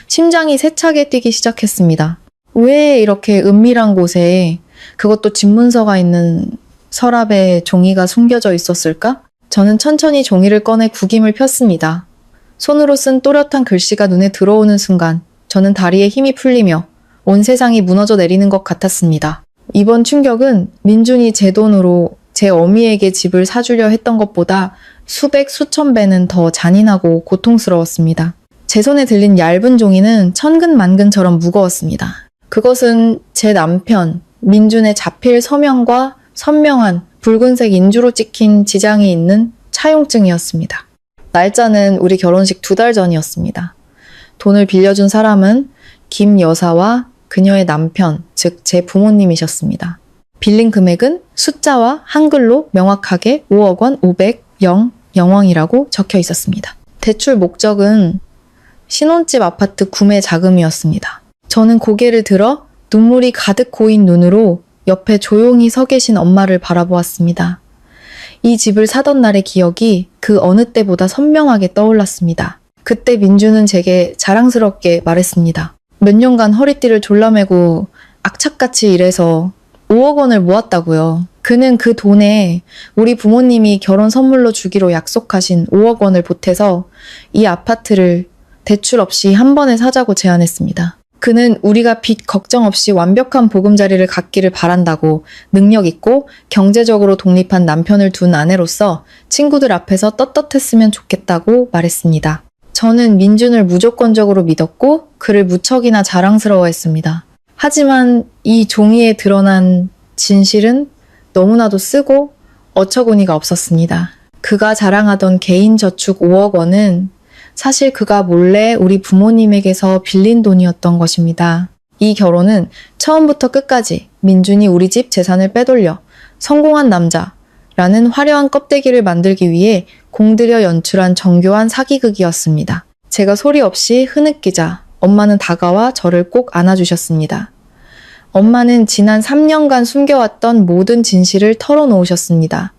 심장이 세차게 뛰기 시작했습니다. 왜 이렇게 은밀한 곳에 그것도 집문서가 있는 서랍에 종이가 숨겨져 있었을까? 저는 천천히 종이를 꺼내 구김을 폈습니다. 손으로 쓴 또렷한 글씨가 눈에 들어오는 순간 저는 다리에 힘이 풀리며 온 세상이 무너져 내리는 것 같았습니다. 이번 충격은 민준이 제 돈으로 제 어미에게 집을 사주려 했던 것보다 수백 수천 배는 더 잔인하고 고통스러웠습니다. 제 손에 들린 얇은 종이는 천근만근처럼 무거웠습니다. 그것은 제 남편 민준의 자필 서명과 선명한 붉은색 인주로 찍힌 지장이 있는 차용증이었습니다. 날짜는 우리 결혼식 2달 전이었습니다. 돈을 빌려준 사람은 김 여사와 그녀의 남편, 즉 제 부모님이셨습니다. 빌린 금액은 숫자와 한글로 명확하게 5억 원 500 0 0원이라고 적혀 있었습니다. 대출 목적은 신혼집 아파트 구매 자금이었습니다. 저는 고개를 들어 눈물이 가득 고인 눈으로 옆에 조용히 서 계신 엄마를 바라보았습니다. 이 집을 사던 날의 기억이 그 어느 때보다 선명하게 떠올랐습니다. 그때 민주는 제게 자랑스럽게 말했습니다. 몇 년간 허리띠를 졸라매고 악착같이 일해서 5억 원을 모았다고요. 그는 그 돈에 우리 부모님이 결혼 선물로 주기로 약속하신 5억 원을 보태서 이 아파트를 대출 없이 한 번에 사자고 제안했습니다. 그는 우리가 빚 걱정 없이 완벽한 보금자리를 갖기를 바란다고 능력 있고 경제적으로 독립한 남편을 둔 아내로서 친구들 앞에서 떳떳했으면 좋겠다고 말했습니다. 저는 민준을 무조건적으로 믿었고 그를 무척이나 자랑스러워했습니다. 하지만 이 종이에 드러난 진실은 너무나도 쓰고 어처구니가 없었습니다. 그가 자랑하던 개인저축 5억 원은 사실 그가 몰래 우리 부모님에게서 빌린 돈이었던 것입니다. 이 결혼은 처음부터 끝까지 민준이 우리 집 재산을 빼돌려 성공한 남자라는 화려한 껍데기를 만들기 위해 공들여 연출한 정교한 사기극이었습니다. 제가 소리 없이 흐느끼자 엄마는 다가와 저를 꼭 안아주셨습니다. 엄마는 지난 3년간 숨겨왔던 모든 진실을 털어놓으셨습니다.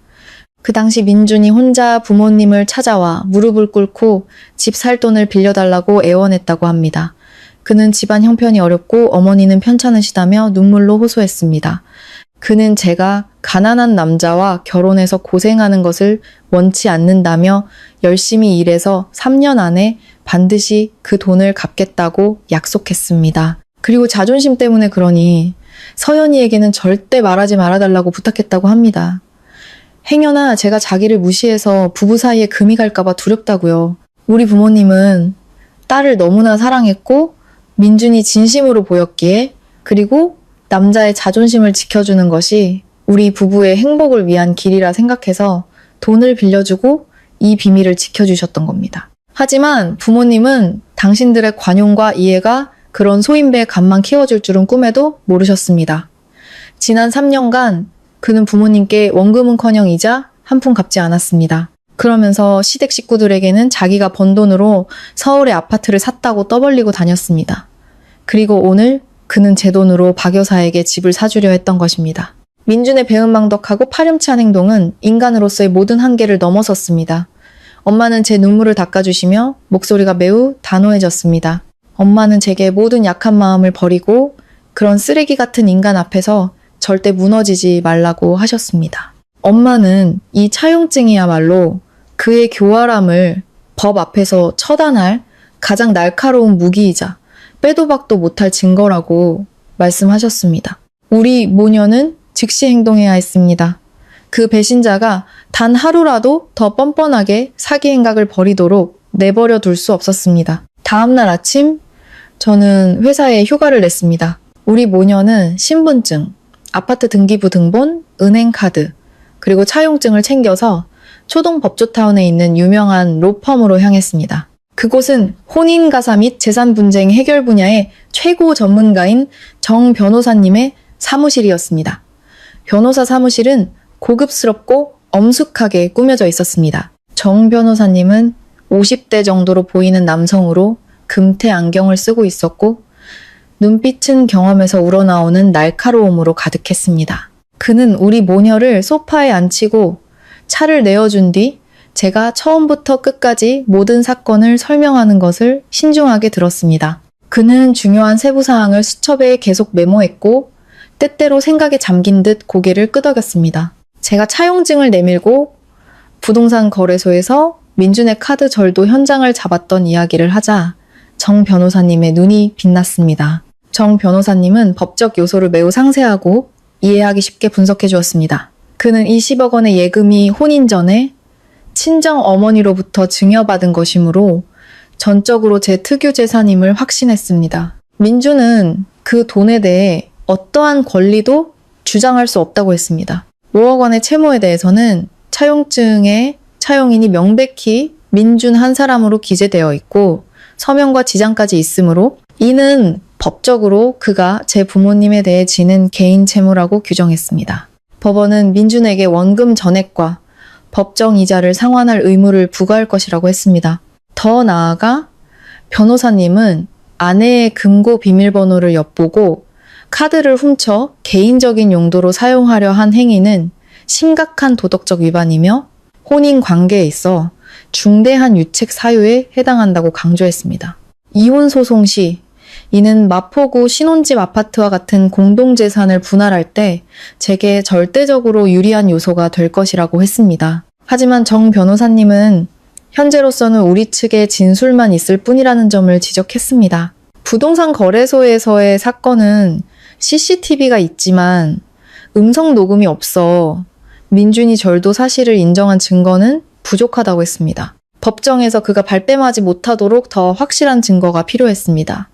그 당시 민준이 혼자 부모님을 찾아와 무릎을 꿇고 집 살 돈을 빌려달라고 애원했다고 합니다. 그는 집안 형편이 어렵고 어머니는 편찮으시다며 눈물로 호소했습니다. 그는 제가 가난한 남자와 결혼해서 고생하는 것을 원치 않는다며 열심히 일해서 3년 안에 반드시 그 돈을 갚겠다고 약속했습니다. 그리고 자존심 때문에 그러니 서연이에게는 절대 말하지 말아달라고 부탁했다고 합니다. 행여나 제가 자기를 무시해서 부부 사이에 금이 갈까봐 두렵다고요. 우리 부모님은 딸을 너무나 사랑했고 민준이 진심으로 보였기에 그리고 남자의 자존심을 지켜주는 것이 우리 부부의 행복을 위한 길이라 생각해서 돈을 빌려주고 이 비밀을 지켜주셨던 겁니다. 하지만 부모님은 당신들의 관용과 이해가 그런 소인배의 간만 키워줄 줄은 꿈에도 모르셨습니다. 지난 3년간 그는 부모님께 원금은커녕 이자 한 푼 갚지 않았습니다. 그러면서 시댁 식구들에게는 자기가 번 돈으로 서울의 아파트를 샀다고 떠벌리고 다녔습니다. 그리고 오늘 그는 제 돈으로 박 여사에게 집을 사주려 했던 것입니다. 민준의 배은망덕하고 파렴치한 행동은 인간으로서의 모든 한계를 넘어섰습니다. 엄마는 제 눈물을 닦아주시며 목소리가 매우 단호해졌습니다. 엄마는 제게 모든 약한 마음을 버리고 그런 쓰레기 같은 인간 앞에서 절대 무너지지 말라고 하셨습니다. 엄마는 이 차용증이야말로 그의 교활함을 법 앞에서 처단할 가장 날카로운 무기이자 빼도 박도 못할 증거라고 말씀하셨습니다. 우리 모녀는 즉시 행동해야 했습니다. 그 배신자가 단 하루라도 더 뻔뻔하게 사기 행각을 벌이도록 내버려 둘 수 없었습니다. 다음날 아침 저는 회사에 휴가를 냈습니다. 우리 모녀는 신분증, 아파트 등기부 등본, 은행카드, 그리고 차용증을 챙겨서 초동법조타운에 있는 유명한 로펌으로 향했습니다. 그곳은 혼인가사 및 재산 분쟁 해결 분야의 최고 전문가인 정 변호사님의 사무실이었습니다. 변호사 사무실은 고급스럽고 엄숙하게 꾸며져 있었습니다. 정 변호사님은 50대 정도로 보이는 남성으로 금태 안경을 쓰고 있었고 눈빛은 경험에서 우러나오는 날카로움으로 가득했습니다. 그는 우리 모녀를 소파에 앉히고 차를 내어준 뒤 제가 처음부터 끝까지 모든 사건을 설명하는 것을 신중하게 들었습니다. 그는 중요한 세부사항을 수첩에 계속 메모했고 때때로 생각에 잠긴 듯 고개를 끄덕였습니다. 제가 차용증을 내밀고 부동산 거래소에서 민준의 카드 절도 현장을 잡았던 이야기를 하자 정 변호사님의 눈이 빛났습니다. 정 변호사님은 법적 요소를 매우 상세하고 이해하기 쉽게 분석해 주었습니다. 그는 이 10억 원의 예금이 혼인 전에 친정 어머니로부터 증여받은 것이므로 전적으로 제 특유 재산임을 확신했습니다. 민준은 그 돈에 대해 어떠한 권리도 주장할 수 없다고 했습니다. 5억 원의 채무에 대해서는 차용증에 차용인이 명백히 민준 한 사람으로 기재되어 있고 서명과 지장까지 있으므로 이는 법적으로 그가 제 부모님에 대해 지는 개인 채무라고 규정했습니다. 법원은 민준에게 원금 전액과 법정 이자를 상환할 의무를 부과할 것이라고 했습니다. 더 나아가 변호사님은 아내의 금고 비밀번호를 엿보고 카드를 훔쳐 개인적인 용도로 사용하려 한 행위는 심각한 도덕적 위반이며 혼인 관계에 있어 중대한 유책 사유에 해당한다고 강조했습니다. 이혼 소송 시 이는 마포구 신혼집 아파트와 같은 공동재산을 분할할 때 제게 절대적으로 유리한 요소가 될 것이라고 했습니다. 하지만 정 변호사님은 현재로서는 우리 측의 진술만 있을 뿐이라는 점을 지적했습니다. 부동산 거래소에서의 사건은 CCTV가 있지만 음성 녹음이 없어 민준이 절도 사실을 인정한 증거는 부족하다고 했습니다. 법정에서 그가 발뺌하지 못하도록 더 확실한 증거가 필요했습니다.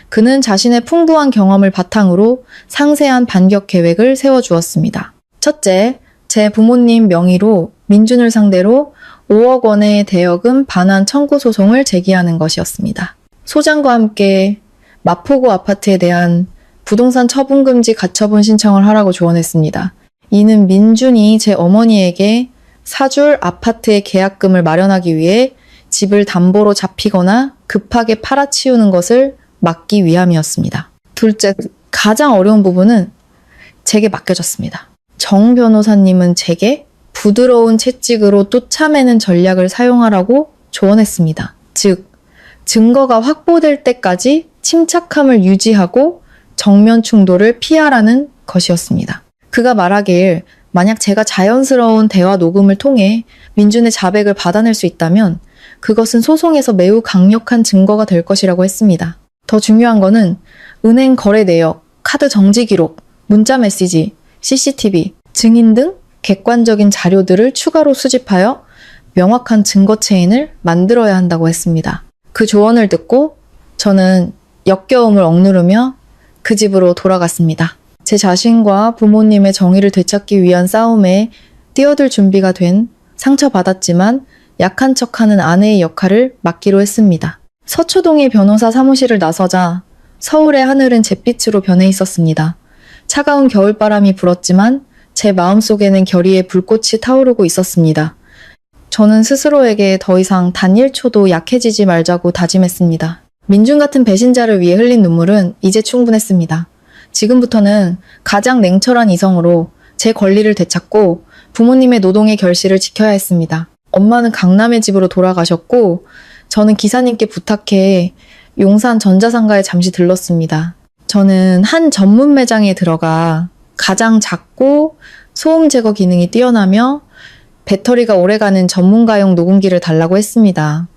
그는 자신의 풍부한 경험을 바탕으로 상세한 반격 계획을 세워주었습니다. 첫째, 제 부모님 명의로 민준을 상대로 5억 원의 대여금 반환 청구 소송을 제기하는 것이었습니다. 소장과 함께 마포구 아파트에 대한 부동산 처분금지 가처분 신청을 하라고 조언했습니다. 이는 민준이 제 어머니에게 사줄 아파트의 계약금을 마련하기 위해 집을 담보로 잡히거나 급하게 팔아치우는 것을 막기 위함이었습니다. 둘째, 가장 어려운 부분은 제게 맡겨졌습니다. 정 변호사님은 제게 부드러운 채찍으로 쫓아매는 전략을 사용하라고 조언했습니다. 즉, 증거가 확보될 때까지 침착함을 유지하고 정면 충돌을 피하라는 것이었습니다. 그가 말하길 만약 제가 자연스러운 대화 녹음을 통해 민준의 자백을 받아낼 수 있다면 그것은 소송에서 매우 강력한 증거가 될 것이라고 했습니다. 더 중요한 거는 은행 거래 내역, 카드 정지 기록, 문자 메시지, CCTV, 증인 등 객관적인 자료들을 추가로 수집하여 명확한 증거 체인을 만들어야 한다고 했습니다. 그 조언을 듣고 저는 역겨움을 억누르며 그 집으로 돌아갔습니다. 제 자신과 부모님의 정의를 되찾기 위한 싸움에 뛰어들 준비가 된 상처받았지만 약한 척하는 아내의 역할을 맡기로 했습니다. 서초동의 변호사 사무실을 나서자 서울의 하늘은 잿빛으로 변해 있었습니다. 차가운 겨울바람이 불었지만 제 마음속에는 결의의 불꽃이 타오르고 있었습니다. 저는 스스로에게 더 이상 단 1초도 약해지지 말자고 다짐했습니다. 민준 같은 배신자를 위해 흘린 눈물은 이제 충분했습니다. 지금부터는 가장 냉철한 이성으로 제 권리를 되찾고 부모님의 노동의 결실을 지켜야 했습니다. 엄마는 강남의 집으로 돌아가셨고 저는 기사님께 부탁해 용산 전자상가에 잠시 들렀습니다. 저는 한 전문 매장에 들어가 가장 작고 소음 제거 기능이 뛰어나며 배터리가 오래가는 전문가용 녹음기를 달라고 했습니다.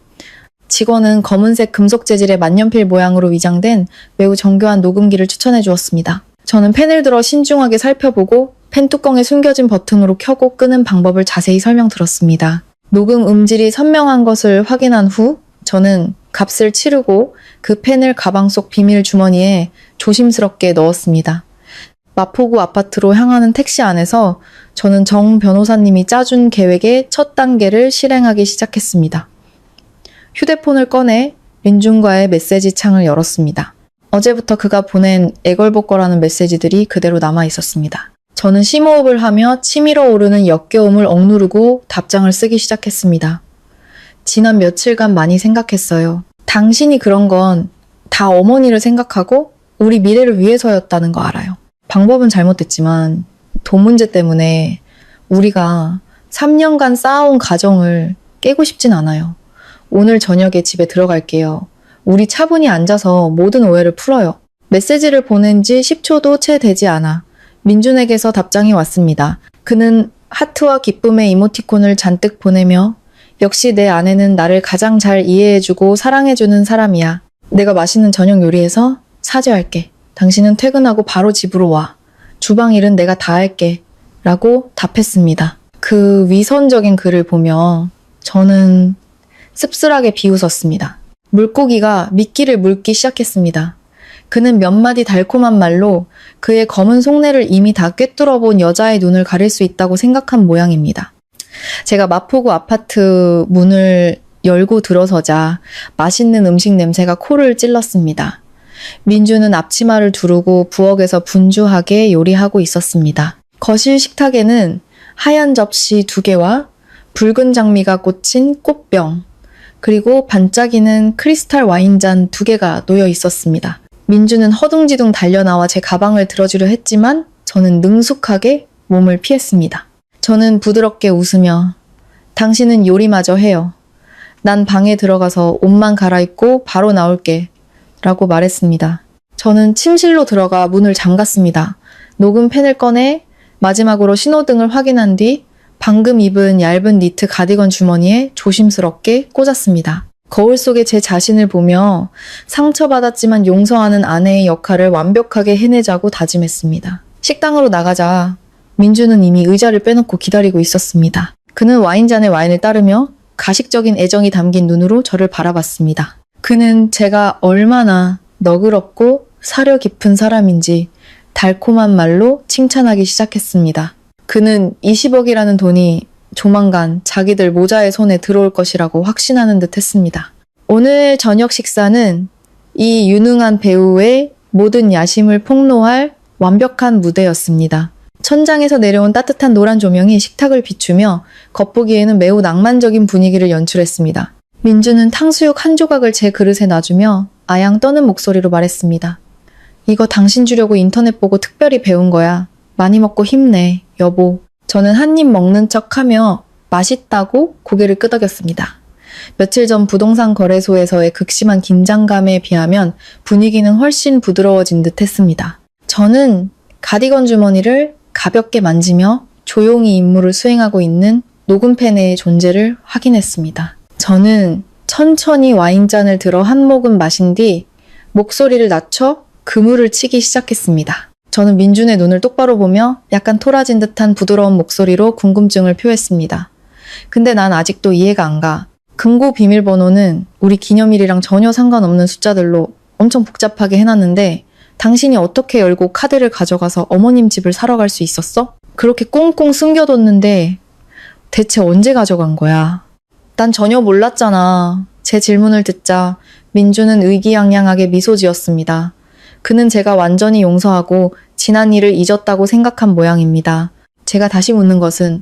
직원은 검은색 금속 재질의 만년필 모양으로 위장된 매우 정교한 녹음기를 추천해 주었습니다. 저는 펜을 들어 신중하게 살펴보고 펜 뚜껑에 숨겨진 버튼으로 켜고 끄는 방법을 자세히 설명드렸습니다. 녹음 음질이 선명한 것을 확인한 후 저는 값을 치르고 그 펜을 가방 속 비밀 주머니에 조심스럽게 넣었습니다. 마포구 아파트로 향하는 택시 안에서 저는 정 변호사님이 짜준 계획의 첫 단계를 실행하기 시작했습니다. 휴대폰을 꺼내 민준과의 메시지 창을 열었습니다. 어제부터 그가 보낸 애걸복걸하는 메시지들이 그대로 남아 있었습니다. 저는 심호흡을 하며 치밀어 오르는 역겨움을 억누르고 답장을 쓰기 시작했습니다. 지난 며칠간 많이 생각했어요. 당신이 그런 건 다 어머니를 생각하고 우리 미래를 위해서였다는 거 알아요. 방법은 잘못됐지만 돈 문제 때문에 우리가 3년간 쌓아온 가정을 깨고 싶진 않아요. 오늘 저녁에 집에 들어갈게요. 우리 차분히 앉아서 모든 오해를 풀어요. 메시지를 보낸 지 10초도 채 되지 않아 민준에게서 답장이 왔습니다. 그는 하트와 기쁨의 이모티콘을 잔뜩 보내며 역시 내 아내는 나를 가장 잘 이해해주고 사랑해주는 사람이야. 내가 맛있는 저녁 요리해서 사죄할게. 당신은 퇴근하고 바로 집으로 와. 주방 일은 내가 다 할게. 라고 답했습니다. 그 위선적인 글을 보며 저는 씁쓸하게 비웃었습니다. 물고기가 미끼를 물기 시작했습니다. 그는 몇 마디 달콤한 말로 그의 검은 속내를 이미 다 꿰뚫어 본 여자의 눈을 가릴 수 있다고 생각한 모양입니다. 제가 마포구 아파트 문을 열고 들어서자 맛있는 음식 냄새가 코를 찔렀습니다. 민주는 앞치마를 두르고 부엌에서 분주하게 요리하고 있었습니다. 거실 식탁에는 하얀 접시 2개와 붉은 장미가 꽂힌 꽃병, 그리고 반짝이는 크리스탈 와인잔 2개가 놓여 있었습니다. 민주는 허둥지둥 달려나와 제 가방을 들어주려 했지만 저는 능숙하게 몸을 피했습니다. 저는 부드럽게 웃으며 당신은 요리마저 해요. 난 방에 들어가서 옷만 갈아입고 바로 나올게 라고 말했습니다. 저는 침실로 들어가 문을 잠갔습니다. 녹음펜을 꺼내 마지막으로 신호등을 확인한 뒤 방금 입은 얇은 니트 가디건 주머니에 조심스럽게 꽂았습니다. 거울 속에 제 자신을 보며 상처받았지만 용서하는 아내의 역할을 완벽하게 해내자고 다짐했습니다. 식당으로 나가자 민주는 이미 의자를 빼놓고 기다리고 있었습니다. 그는 와인잔에 와인을 따르며 가식적인 애정이 담긴 눈으로 저를 바라봤습니다. 그는 제가 얼마나 너그럽고 사려 깊은 사람인지 달콤한 말로 칭찬하기 시작했습니다. 그는 20억이라는 돈이 조만간 자기들 모자의 손에 들어올 것이라고 확신하는 듯 했습니다. 오늘 저녁 식사는 이 유능한 배우의 모든 야심을 폭로할 완벽한 무대였습니다. 천장에서 내려온 따뜻한 노란 조명이 식탁을 비추며 겉보기에는 매우 낭만적인 분위기를 연출했습니다. 민주는 탕수육 한 조각을 제 그릇에 놔주며 아양 떠는 목소리로 말했습니다. 이거 당신 주려고 인터넷 보고 특별히 배운 거야. 많이 먹고 힘내, 여보. 저는 한 입 먹는 척하며 맛있다고 고개를 끄덕였습니다. 며칠 전 부동산 거래소에서의 극심한 긴장감에 비하면 분위기는 훨씬 부드러워진 듯 했습니다. 저는 가디건 주머니를 가볍게 만지며 조용히 임무를 수행하고 있는 녹음팬의 존재를 확인했습니다. 저는 천천히 와인잔을 들어 한 모금 마신 뒤 목소리를 낮춰 그물을 치기 시작했습니다. 저는 민준의 눈을 똑바로 보며 약간 토라진 듯한 부드러운 목소리로 궁금증을 표했습니다. 근데 난 아직도 이해가 안 가. 금고 비밀번호는 우리 기념일이랑 전혀 상관없는 숫자들로 엄청 복잡하게 해놨는데 당신이 어떻게 열고 카드를 가져가서 어머님 집을 사러 갈 수 있었어? 그렇게 꽁꽁 숨겨뒀는데 대체 언제 가져간 거야? 난 전혀 몰랐잖아. 제 질문을 듣자 민주는 의기양양하게 미소 지었습니다. 그는 제가 완전히 용서하고 지난 일을 잊었다고 생각한 모양입니다. 제가 다시 묻는 것은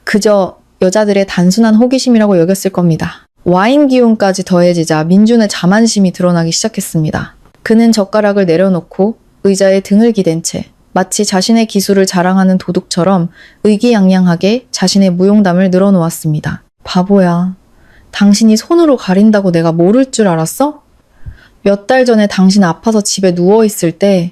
그저 여자들의 단순한 호기심이라고 여겼을 겁니다. 와인 기운까지 더해지자 민준의 자만심이 드러나기 시작했습니다. 그는 젓가락을 내려놓고 의자에 등을 기댄 채 마치 자신의 기술을 자랑하는 도둑처럼 의기양양하게 자신의 무용담을 늘어놓았습니다. 바보야. 당신이 손으로 가린다고 내가 모를 줄 알았어? 몇 달 전에 당신 아파서 집에 누워있을 때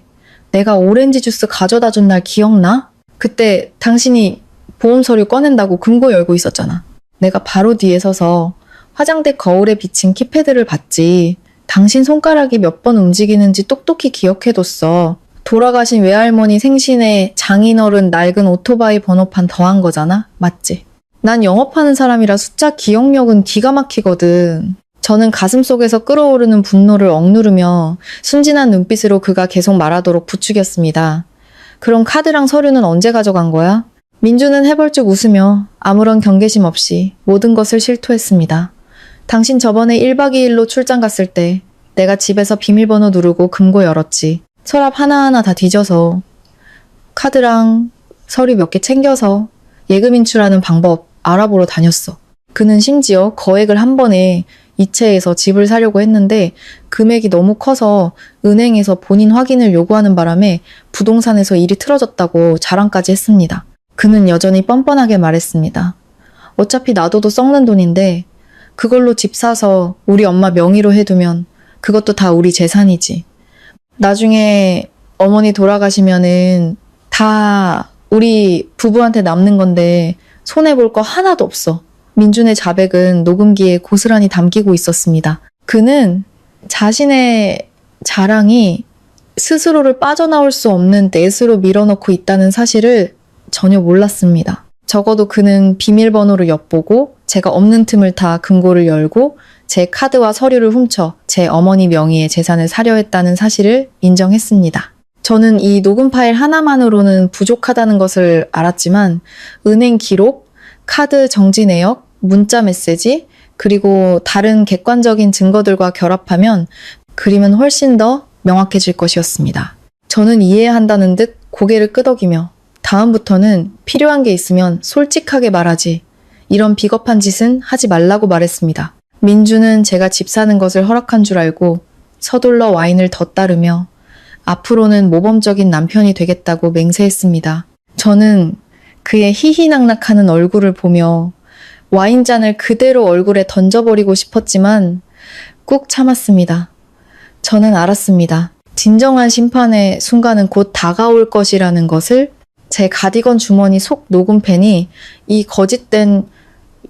내가 오렌지 주스 가져다 준 날 기억나? 그때 당신이 보험 서류 꺼낸다고 금고 열고 있었잖아. 내가 바로 뒤에 서서 화장대 거울에 비친 키패드를 봤지. 당신 손가락이 몇 번 움직이는지 똑똑히 기억해뒀어. 돌아가신 외할머니 생신에 장인어른 낡은 오토바이 번호판 더한 거잖아? 맞지? 난 영업하는 사람이라 숫자 기억력은 기가 막히거든. 저는 가슴속에서 끓어오르는 분노를 억누르며 순진한 눈빛으로 그가 계속 말하도록 부추겼습니다. 그럼 카드랑 서류는 언제 가져간 거야? 민주는 해벌쭉 웃으며 아무런 경계심 없이 모든 것을 실토했습니다. 당신 저번에 1박 2일로 출장 갔을 때 내가 집에서 비밀번호 누르고 금고 열었지. 서랍 하나하나 다 뒤져서 카드랑 서류 몇 개 챙겨서 예금 인출하는 방법 알아보러 다녔어. 그는 심지어 거액을 한 번에 이체해서 집을 사려고 했는데 금액이 너무 커서 은행에서 본인 확인을 요구하는 바람에 부동산에서 일이 틀어졌다고 자랑까지 했습니다. 그는 여전히 뻔뻔하게 말했습니다. 어차피 놔둬도 썩는 돈인데 그걸로 집 사서 우리 엄마 명의로 해두면 그것도 다 우리 재산이지. 나중에 어머니 돌아가시면은 다 우리 부부한테 남는 건데 손해볼 거 하나도 없어. 민준의 자백은 녹음기에 고스란히 담기고 있었습니다. 그는 자신의 자랑이 스스로를 빠져나올 수 없는 넷으로 밀어넣고 있다는 사실을 전혀 몰랐습니다. 적어도 그는 비밀번호를 엿보고 제가 없는 틈을 타 금고를 열고 제 카드와 서류를 훔쳐 제 어머니 명의의 재산을 사려 했다는 사실을 인정했습니다. 저는 이 녹음 파일 하나만으로는 부족하다는 것을 알았지만 은행 기록, 카드 정지 내역, 문자 메시지, 그리고 다른 객관적인 증거들과 결합하면 그림은 훨씬 더 명확해질 것이었습니다. 저는 이해한다는 듯 고개를 끄덕이며 다음부터는 필요한 게 있으면 솔직하게 말하지. 이런 비겁한 짓은 하지 말라고 말했습니다. 민주는 제가 집 사는 것을 허락한 줄 알고 서둘러 와인을 더 따르며 앞으로는 모범적인 남편이 되겠다고 맹세했습니다. 저는 그의 희희낙낙하는 얼굴을 보며 와인잔을 그대로 얼굴에 던져버리고 싶었지만 꾹 참았습니다. 저는 알았습니다. 진정한 심판의 순간은 곧 다가올 것이라는 것을 제 가디건 주머니 속 녹음펜이 이 거짓된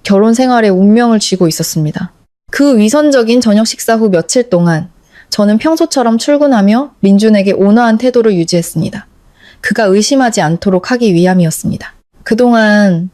결혼 생활의 운명을 쥐고 있었습니다. 그 위선적인 저녁 식사 후 며칠 동안 저는 평소처럼 출근하며 민준에게 온화한 태도를 유지했습니다. 그가 의심하지 않도록 하기 위함이었습니다. 그동안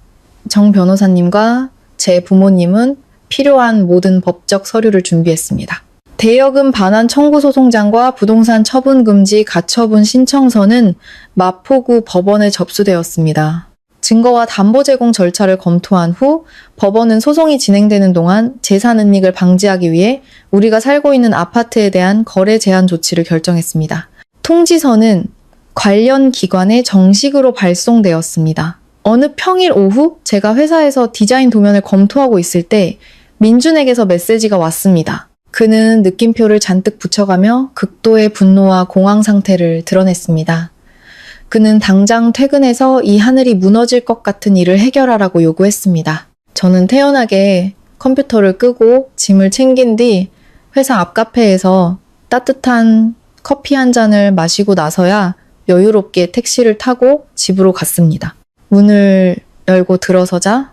정 변호사님과 제 부모님은 필요한 모든 법적 서류를 준비했습니다. 대여금 반환 청구 소송장과 부동산 처분 금지 가처분 신청서는 마포구 법원에 접수되었습니다. 증거와 담보 제공 절차를 검토한 후 법원은 소송이 진행되는 동안 재산 은닉을 방지하기 위해 우리가 살고 있는 아파트에 대한 거래 제한 조치를 결정했습니다. 통지서는 관련 기관에 정식으로 발송되었습니다. 어느 평일 오후 제가 회사에서 디자인 도면을 검토하고 있을 때 민준에게서 메시지가 왔습니다. 그는 느낌표를 잔뜩 붙여가며 극도의 분노와 공황 상태를 드러냈습니다. 그는 당장 퇴근해서 이 하늘이 무너질 것 같은 일을 해결하라고 요구했습니다. 저는 태연하게 컴퓨터를 끄고 짐을 챙긴 뒤 회사 앞 카페에서 따뜻한 커피 한 잔을 마시고 나서야 여유롭게 택시를 타고 집으로 갔습니다. 문을 열고 들어서자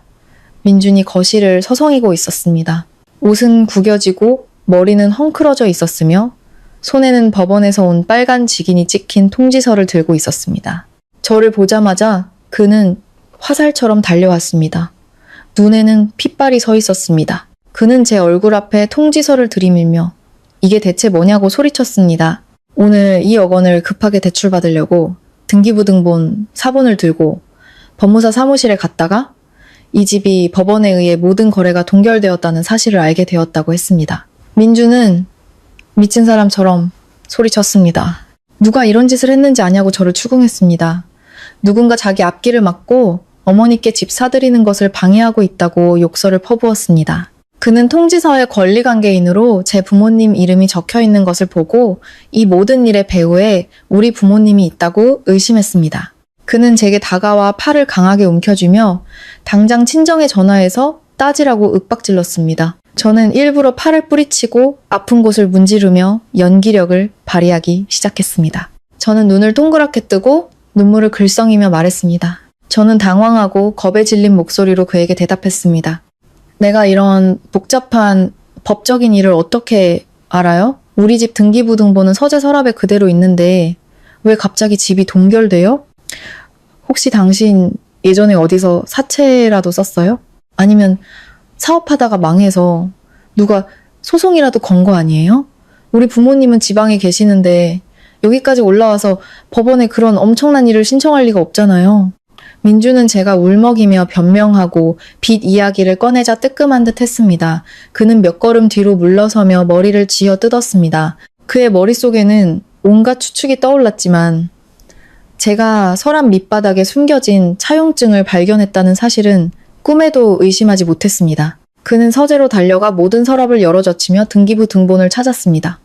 민준이 거실을 서성이고 있었습니다. 옷은 구겨지고 머리는 헝클어져 있었으며 손에는 법원에서 온 빨간 직인이 찍힌 통지서를 들고 있었습니다. 저를 보자마자 그는 화살처럼 달려왔습니다. 눈에는 핏발이 서 있었습니다. 그는 제 얼굴 앞에 통지서를 들이밀며 이게 대체 뭐냐고 소리쳤습니다. 오늘 2억 원을 급하게 대출받으려고 등기부등본 사본을 들고 법무사 사무실에 갔다가 이 집이 법원에 의해 모든 거래가 동결되었다는 사실을 알게 되었다고 했습니다. 민주는 미친 사람처럼 소리쳤습니다. 누가 이런 짓을 했는지 아냐고 저를 추궁했습니다. 누군가 자기 앞길을 막고 어머니께 집 사들이는 것을 방해하고 있다고 욕설을 퍼부었습니다. 그는 통지서의 권리관계인으로 제 부모님 이름이 적혀 있는 것을 보고 이 모든 일의 배후에 우리 부모님이 있다고 의심했습니다. 그는 제게 다가와 팔을 강하게 움켜쥐며 당장 친정에 전화해서 따지라고 윽박질렀습니다. 저는 일부러 팔을 뿌리치고 아픈 곳을 문지르며 연기력을 발휘하기 시작했습니다. 저는 눈을 동그랗게 뜨고 눈물을 글썽이며 말했습니다. 저는 당황하고 겁에 질린 목소리로 그에게 대답했습니다. 내가 이런 복잡한 법적인 일을 어떻게 알아요? 우리 집 등기부등본은 서재 서랍에 그대로 있는데 왜 갑자기 집이 동결돼요? 혹시 당신 예전에 어디서 사채라도 썼어요? 아니면 사업하다가 망해서 누가 소송이라도 건 거 아니에요? 우리 부모님은 지방에 계시는데 여기까지 올라와서 법원에 그런 엄청난 일을 신청할 리가 없잖아요. 민주는 제가 울먹이며 변명하고 빚 이야기를 꺼내자 뜨끔한 듯 했습니다. 그는 몇 걸음 뒤로 물러서며 머리를 쥐어 뜯었습니다. 그의 머릿속에는 온갖 추측이 떠올랐지만 제가 서랍 밑바닥에 숨겨진 차용증을 발견했다는 사실은 꿈에도 의심하지 못했습니다. 그는 서재로 달려가 모든 서랍을 열어젖히며 등기부 등본을 찾았습니다.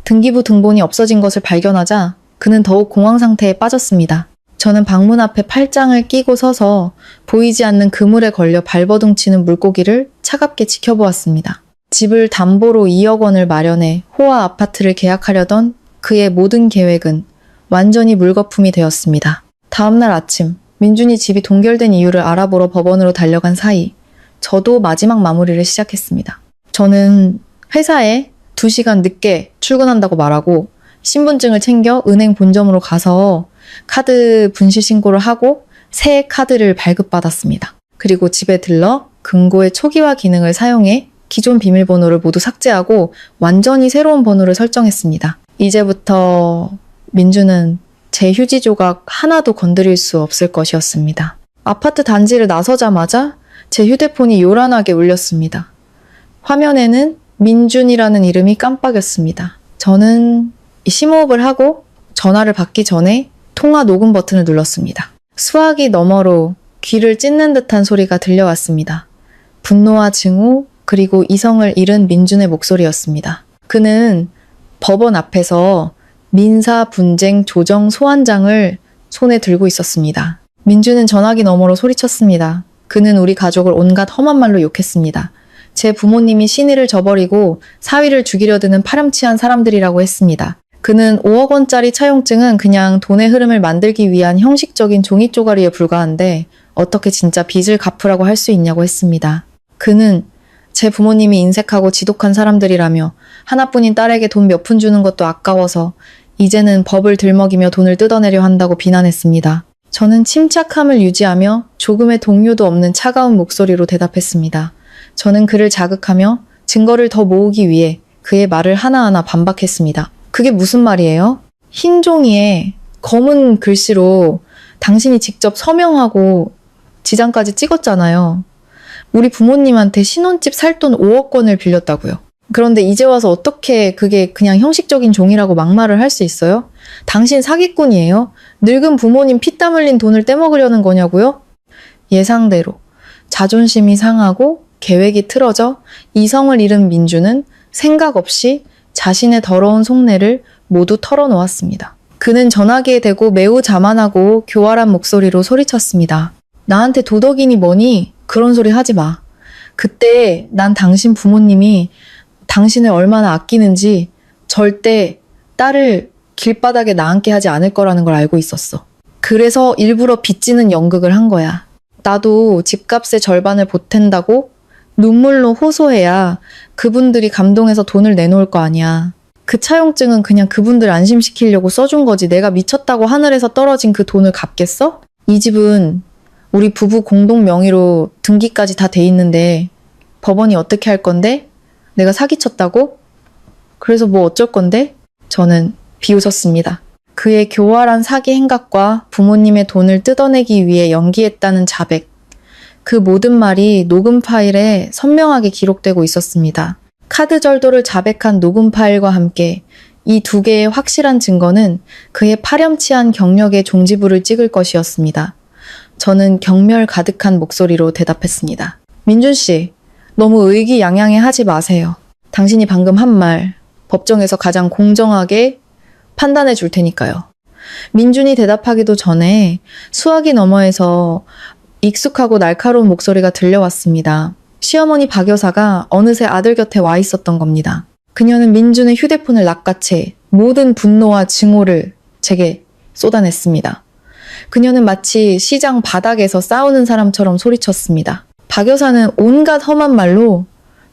등기부 등본이 없어진 것을 발견하자 그는 더욱 공황 상태에 빠졌습니다. 저는 방문 앞에 팔짱을 끼고 서서 보이지 않는 그물에 걸려 발버둥 치는 물고기를 차갑게 지켜보았습니다. 집을 담보로 2억 원을 마련해 호화 아파트를 계약하려던 그의 모든 계획은 완전히 물거품이 되었습니다. 다음날 아침, 민준이 집이 동결된 이유를 알아보러 법원으로 달려간 사이 저도 마지막 마무리를 시작했습니다. 저는 회사에 2시간 늦게 출근한다고 말하고 신분증을 챙겨 은행 본점으로 가서 카드 분실 신고를 하고 새 카드를 발급받았습니다. 그리고 집에 들러 금고의 초기화 기능을 사용해 기존 비밀번호를 모두 삭제하고 완전히 새로운 번호를 설정했습니다. 이제부터 민주는 제 휴지 조각 하나도 건드릴 수 없을 것이었습니다. 아파트 단지를 나서자마자 제 휴대폰이 요란하게 울렸습니다. 화면에는 민준이라는 이름이 깜빡였습니다. 저는 심호흡을 하고 전화를 받기 전에 통화 녹음 버튼을 눌렀습니다. 수화기 너머로 귀를 찢는 듯한 소리가 들려왔습니다. 분노와 증오 그리고 이성을 잃은 민준의 목소리였습니다. 그는 법원 앞에서 민사 분쟁 조정 소환장을 손에 들고 있었습니다. 민준은 전화기 너머로 소리쳤습니다. 그는 우리 가족을 온갖 험한 말로 욕했습니다. 제 부모님이 신의를 저버리고 사위를 죽이려 드는 파렴치한 사람들이라고 했습니다. 그는 5억 원짜리 차용증은 그냥 돈의 흐름을 만들기 위한 형식적인 종이 쪼가리에 불과한데 어떻게 진짜 빚을 갚으라고 할 수 있냐고 했습니다. 그는 제 부모님이 인색하고 지독한 사람들이라며 하나뿐인 딸에게 돈 몇 푼 주는 것도 아까워서 이제는 법을 들먹이며 돈을 뜯어내려 한다고 비난했습니다. 저는 침착함을 유지하며 조금의 동요도 없는 차가운 목소리로 대답했습니다. 저는 그를 자극하며 증거를 더 모으기 위해 그의 말을 하나하나 반박했습니다. 그게 무슨 말이에요? 흰 종이에 검은 글씨로 당신이 직접 서명하고 지장까지 찍었잖아요. 우리 부모님한테 신혼집 살 돈 5억 원을 빌렸다고요. 그런데 이제 와서 어떻게 그게 그냥 형식적인 종이라고 막말을 할 수 있어요? 당신 사기꾼이에요? 늙은 부모님 피땀 흘린 돈을 떼먹으려는 거냐고요? 예상대로 자존심이 상하고 계획이 틀어져 이성을 잃은 민주는 생각 없이 자신의 더러운 속내를 모두 털어놓았습니다. 그는 전화기에 대고 매우 자만하고 교활한 목소리로 소리쳤습니다. 나한테 도덕이니 뭐니? 그런 소리 하지 마. 그때 난 당신 부모님이 당신을 얼마나 아끼는지 절대 딸을 길바닥에 나앉게 하지 않을 거라는 걸 알고 있었어. 그래서 일부러 빚지는 연극을 한 거야. 나도 집값의 절반을 보탠다고 눈물로 호소해야 그분들이 감동해서 돈을 내놓을 거 아니야. 그 차용증은 그냥 그분들 안심시키려고 써준 거지. 내가 미쳤다고 하늘에서 떨어진 그 돈을 갚겠어? 이 집은 우리 부부 공동 명의로 등기까지 다 돼 있는데 법원이 어떻게 할 건데? 내가 사기쳤다고? 그래서 뭐 어쩔 건데? 저는 비웃었습니다. 그의 교활한 사기 행각과 부모님의 돈을 뜯어내기 위해 연기했다는 자백. 그 모든 말이 녹음 파일에 선명하게 기록되고 있었습니다. 카드 절도를 자백한 녹음 파일과 함께 이 두 개의 확실한 증거는 그의 파렴치한 경력의 종지부를 찍을 것이었습니다. 저는 경멸 가득한 목소리로 대답했습니다. 민준 씨, 너무 의기양양해 하지 마세요. 당신이 방금 한 말, 법정에서 가장 공정하게 판단해 줄 테니까요. 민준이 대답하기도 전에 수화기 너머에서 익숙하고 날카로운 목소리가 들려왔습니다. 시어머니 박 여사가 어느새 아들 곁에 와 있었던 겁니다. 그녀는 민준의 휴대폰을 낚아채 모든 분노와 증오를 제게 쏟아냈습니다. 그녀는 마치 시장 바닥에서 싸우는 사람처럼 소리쳤습니다. 박 여사는 온갖 험한 말로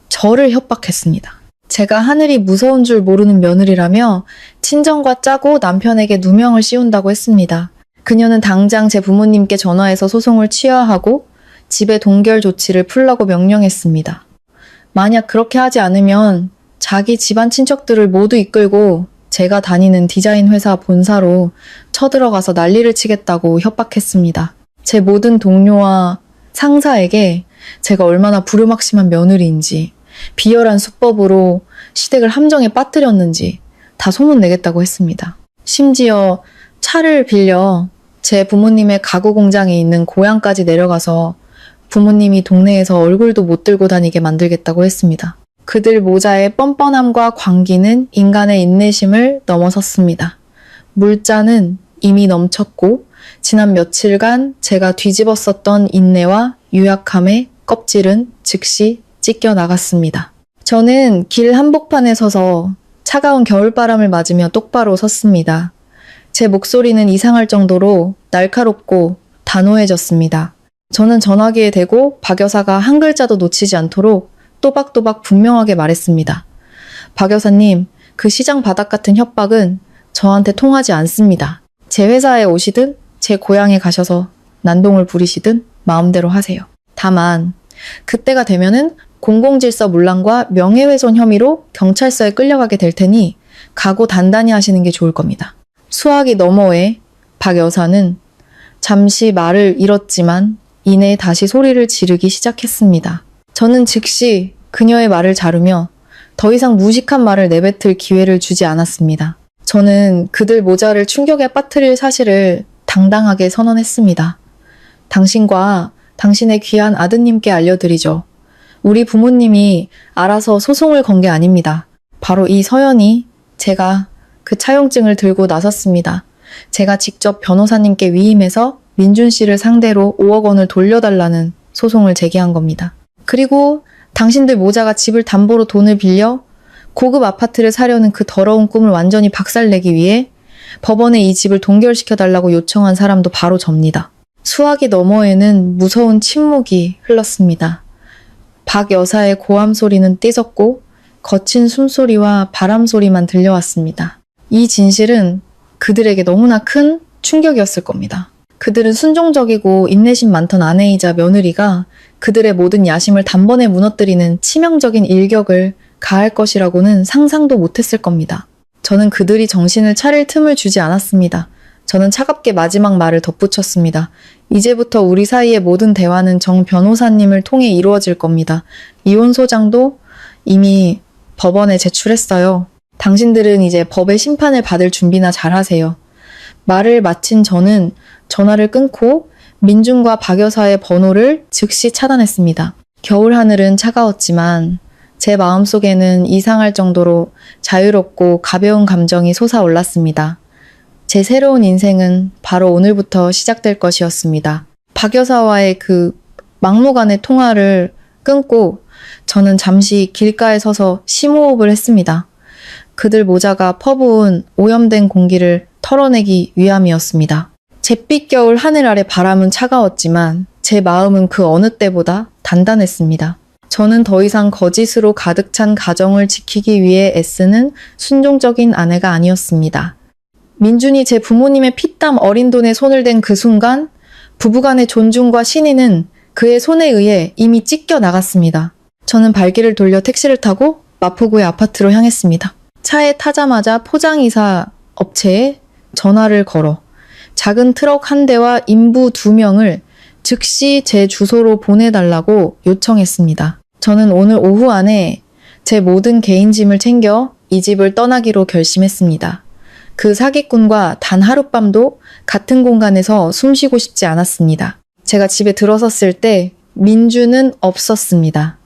저를 협박했습니다. 제가 하늘이 무서운 줄 모르는 며느리라며 친정과 짜고 남편에게 누명을 씌운다고 했습니다. 그녀는 당장 제 부모님께 전화해서 소송을 취하하고 집에 동결 조치를 풀라고 명령했습니다. 만약 그렇게 하지 않으면 자기 집안 친척들을 모두 이끌고 제가 다니는 디자인 회사 본사로 쳐들어가서 난리를 치겠다고 협박했습니다. 제 모든 동료와 상사에게 제가 얼마나 불효막심한 며느리인지, 비열한 수법으로 시댁을 함정에 빠뜨렸는지 다 소문내겠다고 했습니다. 심지어 차를 빌려 제 부모님의 가구 공장에 있는 고향까지 내려가서 부모님이 동네에서 얼굴도 못 들고 다니게 만들겠다고 했습니다. 그들 모자의 뻔뻔함과 광기는 인간의 인내심을 넘어섰습니다. 물자는 이미 넘쳤고 지난 며칠간 제가 뒤집었었던 인내와 유약함의 껍질은 즉시 찢겨 나갔습니다. 저는 길 한복판에 서서 차가운 겨울바람을 맞으며 똑바로 섰습니다. 제 목소리는 이상할 정도로 날카롭고 단호해졌습니다. 저는 전화기에 대고 박 여사가 한 글자도 놓치지 않도록 또박또박 분명하게 말했습니다. 박 여사님, 그 시장 바닥 같은 협박은 저한테 통하지 않습니다. 제 회사에 오시든 제 고향에 가셔서 난동을 부리시든 마음대로 하세요. 다만 그때가 되면은 공공질서 문란과 명예훼손 혐의로 경찰서에 끌려가게 될 테니 각오 단단히 하시는 게 좋을 겁니다. 수화기 너머에 박 여사는 잠시 말을 잃었지만 이내 다시 소리를 지르기 시작했습니다. 저는 즉시 그녀의 말을 자르며 더 이상 무식한 말을 내뱉을 기회를 주지 않았습니다. 저는 그들 모자를 충격에 빠뜨릴 사실을 당당하게 선언했습니다. 당신과 당신의 귀한 아드님께 알려드리죠. 우리 부모님이 알아서 소송을 건 게 아닙니다. 바로 이 서연이 제가 그 차용증을 들고 나섰습니다. 제가 직접 변호사님께 위임해서 민준 씨를 상대로 5억 원을 돌려달라는 소송을 제기한 겁니다. 그리고 당신들 모자가 집을 담보로 돈을 빌려 고급 아파트를 사려는 그 더러운 꿈을 완전히 박살내기 위해 법원에 이 집을 동결시켜달라고 요청한 사람도 바로 접니다. 수화기 너머에는 무서운 침묵이 흘렀습니다. 박 여사의 고함 소리는 띠졌고 거친 숨소리와 바람 소리만 들려왔습니다. 이 진실은 그들에게 너무나 큰 충격이었을 겁니다. 그들은 순종적이고 인내심 많던 아내이자 며느리가 그들의 모든 야심을 단번에 무너뜨리는 치명적인 일격을 가할 것이라고는 상상도 못했을 겁니다. 저는 그들이 정신을 차릴 틈을 주지 않았습니다. 저는 차갑게 마지막 말을 덧붙였습니다. 이제부터 우리 사이의 모든 대화는 정 변호사님을 통해 이루어질 겁니다. 이혼 소장도 이미 법원에 제출했어요. 당신들은 이제 법의 심판을 받을 준비나 잘 하세요. 말을 마친 저는 전화를 끊고 민준과 박 여사의 번호를 즉시 차단했습니다. 겨울 하늘은 차가웠지만 제 마음속에는 이상할 정도로 자유롭고 가벼운 감정이 솟아올랐습니다. 제 새로운 인생은 바로 오늘부터 시작될 것이었습니다. 박 여사와의 그 막무가내 통화를 끊고 저는 잠시 길가에 서서 심호흡을 했습니다. 그들 모자가 퍼부은 오염된 공기를 털어내기 위함이었습니다. 잿빛 겨울 하늘 아래 바람은 차가웠지만 제 마음은 그 어느 때보다 단단했습니다. 저는 더 이상 거짓으로 가득 찬 가정을 지키기 위해 애쓰는 순종적인 아내가 아니었습니다. 민준이 제 부모님의 피땀 어린 돈에 손을 댄 그 순간 부부간의 존중과 신의는 그의 손에 의해 이미 찢겨 나갔습니다. 저는 발길을 돌려 택시를 타고 마포구의 아파트로 향했습니다. 차에 타자마자 포장이사 업체에 전화를 걸어 작은 트럭 한 대와 인부 2명을 즉시 제 주소로 보내달라고 요청했습니다. 저는 오늘 오후 안에 제 모든 개인 짐을 챙겨 이 집을 떠나기로 결심했습니다. 그 사기꾼과 단 하룻밤도 같은 공간에서 숨쉬고 싶지 않았습니다. 제가 집에 들어섰을 때 민주는 없었습니다.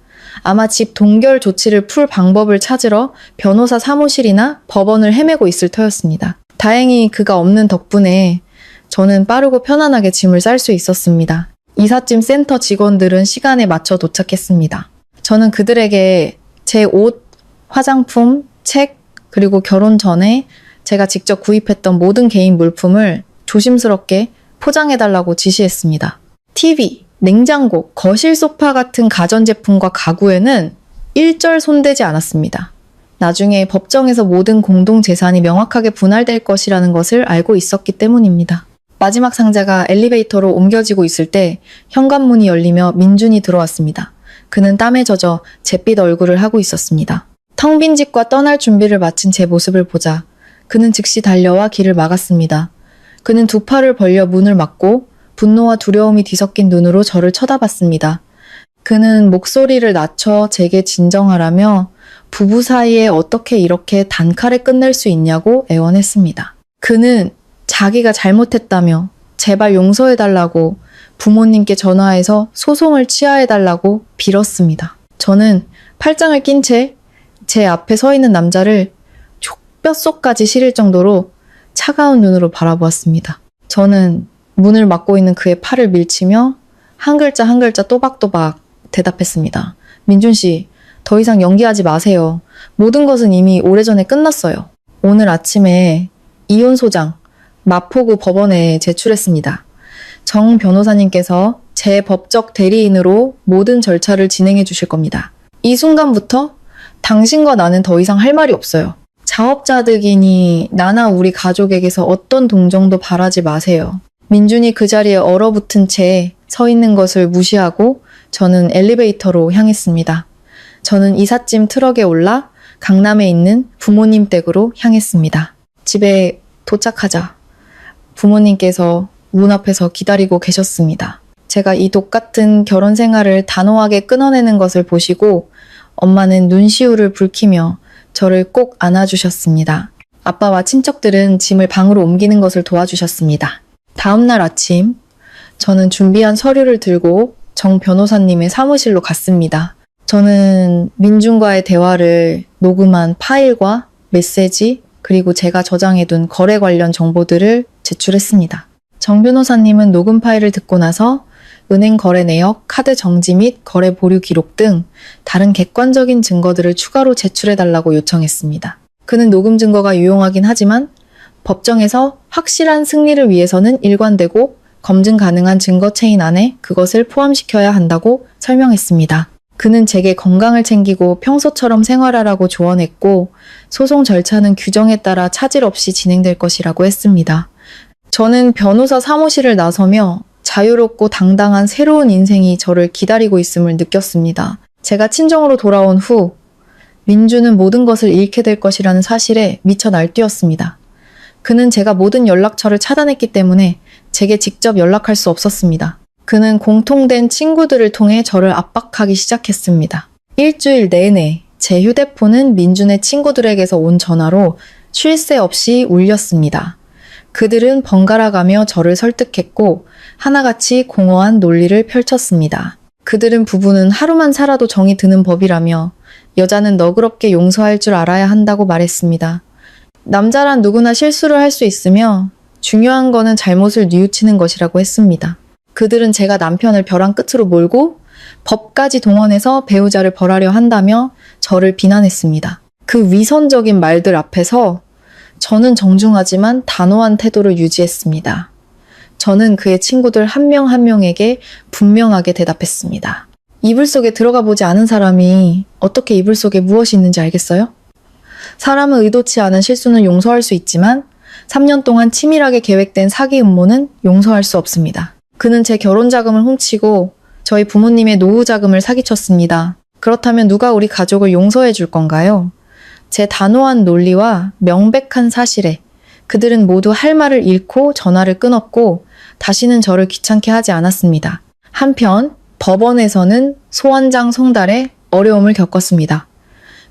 아마 집 동결 조치를 풀 방법을 찾으러 변호사 사무실이나 법원을 헤매고 있을 터였습니다. 다행히 그가 없는 덕분에 저는 빠르고 편안하게 짐을 쌀 수 있었습니다. 이삿짐 센터 직원들은 시간에 맞춰 도착했습니다. 저는 그들에게 제 옷, 화장품, 책, 그리고 결혼 전에 제가 직접 구입했던 모든 개인 물품을 조심스럽게 포장해달라고 지시했습니다. TV, 냉장고, 거실 소파 같은 가전제품과 가구에는 일절 손대지 않았습니다. 나중에 법정에서 모든 공동재산이 명확하게 분할될 것이라는 것을 알고 있었기 때문입니다. 마지막 상자가 엘리베이터로 옮겨지고 있을 때 현관문이 열리며 민준이 들어왔습니다. 그는 땀에 젖어 잿빛 얼굴을 하고 있었습니다. 텅 빈 집과 떠날 준비를 마친 제 모습을 보자 그는 즉시 달려와 길을 막았습니다. 그는 두 팔을 벌려 문을 막고 분노와 두려움이 뒤섞인 눈으로 저를 쳐다봤습니다. 그는 목소리를 낮춰 제게 진정하라며 부부 사이에 어떻게 이렇게 단칼에 끝낼 수 있냐고 애원했습니다. 그는 자기가 잘못했다며 제발 용서해달라고 부모님께 전화해서 소송을 취하해달라고 빌었습니다. 저는 팔짱을 낀 채 제 앞에 서 있는 남자를 족뼛속까지 시릴 정도로 차가운 눈으로 바라보았습니다. 저는 문을 막고 있는 그의 팔을 밀치며 한 글자 한 글자 또박또박 대답했습니다. 민준 씨, 더 이상 연기하지 마세요. 모든 것은 이미 오래전에 끝났어요. 오늘 아침에 이혼 소장 마포구 법원에 제출했습니다. 정 변호사님께서 제 법적 대리인으로 모든 절차를 진행해 주실 겁니다. 이 순간부터 당신과 나는 더 이상 할 말이 없어요. 자업자득이니 나나 우리 가족에게서 어떤 동정도 바라지 마세요. 민준이 그 자리에 얼어붙은 채 서 있는 것을 무시하고 저는 엘리베이터로 향했습니다. 저는 이삿짐 트럭에 올라 강남에 있는 부모님 댁으로 향했습니다. 집에 도착하자 부모님께서 문 앞에서 기다리고 계셨습니다. 제가 이 독같은 결혼 생활을 단호하게 끊어내는 것을 보시고 엄마는 눈시울을 붉히며 저를 꼭 안아주셨습니다. 아빠와 친척들은 짐을 방으로 옮기는 것을 도와주셨습니다. 다음 날 아침, 저는 준비한 서류를 들고 정 변호사님의 사무실로 갔습니다. 저는 민준과의 대화를 녹음한 파일과 메시지, 그리고 제가 저장해둔 거래 관련 정보들을 제출했습니다. 정 변호사님은 녹음 파일을 듣고 나서 은행 거래 내역, 카드 정지 및 거래 보류 기록 등 다른 객관적인 증거들을 추가로 제출해달라고 요청했습니다. 그는 녹음 증거가 유용하긴 하지만 법정에서 확실한 승리를 위해서는 일관되고 검증 가능한 증거 체인 안에 그것을 포함시켜야 한다고 설명했습니다. 그는 제게 건강을 챙기고 평소처럼 생활하라고 조언했고 소송 절차는 규정에 따라 차질 없이 진행될 것이라고 했습니다. 저는 변호사 사무실을 나서며 자유롭고 당당한 새로운 인생이 저를 기다리고 있음을 느꼈습니다. 제가 친정으로 돌아온 후 민주는 모든 것을 잃게 될 것이라는 사실에 미쳐 날뛰었습니다. 그는 제가 모든 연락처를 차단했기 때문에 제게 직접 연락할 수 없었습니다. 그는 공통된 친구들을 통해 저를 압박하기 시작했습니다. 일주일 내내 제 휴대폰은 민준의 친구들에게서 온 전화로 쉴 새 없이 울렸습니다. 그들은 번갈아가며 저를 설득했고 하나같이 공허한 논리를 펼쳤습니다. 그들은 부부는 하루만 살아도 정이 드는 법이라며 여자는 너그럽게 용서할 줄 알아야 한다고 말했습니다. 남자란 누구나 실수를 할 수 있으며 중요한 거는 잘못을 뉘우치는 것이라고 했습니다. 그들은 제가 남편을 벼랑 끝으로 몰고 법까지 동원해서 배우자를 벌하려 한다며 저를 비난했습니다. 그 위선적인 말들 앞에서 저는 정중하지만 단호한 태도를 유지했습니다. 저는 그의 친구들 한 명 한 명에게 분명하게 대답했습니다. 이불 속에 들어가 보지 않은 사람이 어떻게 이불 속에 무엇이 있는지 알겠어요? 사람은 의도치 않은 실수는 용서할 수 있지만 3년 동안 치밀하게 계획된 사기 음모는 용서할 수 없습니다. 그는 제 결혼 자금을 훔치고 저희 부모님의 노후 자금을 사기쳤습니다. 그렇다면 누가 우리 가족을 용서해 줄 건가요? 제 단호한 논리와 명백한 사실에 그들은 모두 할 말을 잃고 전화를 끊었고 다시는 저를 귀찮게 하지 않았습니다. 한편 법원에서는 소환장 송달에 어려움을 겪었습니다.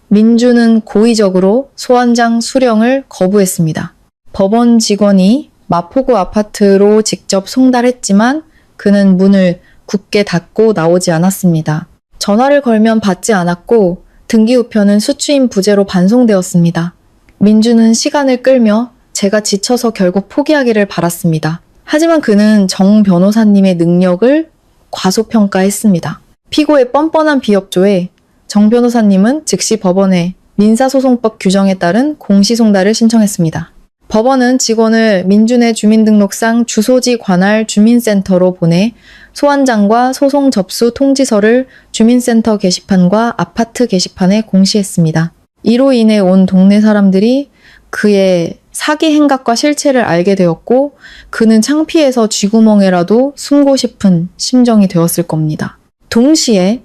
민주는 고의적으로 소환장 수령을 거부했습니다. 법원 직원이 마포구 아파트로 직접 송달했지만 그는 문을 굳게 닫고 나오지 않았습니다. 전화를 걸면 받지 않았고 등기우편은 수취인 부재로 반송되었습니다. 민주는 시간을 끌며 제가 지쳐서 결국 포기하기를 바랐습니다. 하지만 그는 정 변호사님의 능력을 과소평가했습니다. 피고의 뻔뻔한 비협조에 정 변호사님은 즉시 법원에 민사소송법 규정에 따른 공시송달을 신청했습니다. 법원은 직원을 민준의 주민등록상 주소지 관할 주민센터로 보내 소환장과 소송 접수 통지서를 주민센터 게시판과 아파트 게시판에 공시했습니다. 이로 인해 온 동네 사람들이 그의 사기 행각과 실체를 알게 되었고 그는 창피해서 쥐구멍에라도 숨고 싶은 심정이 되었을 겁니다. 동시에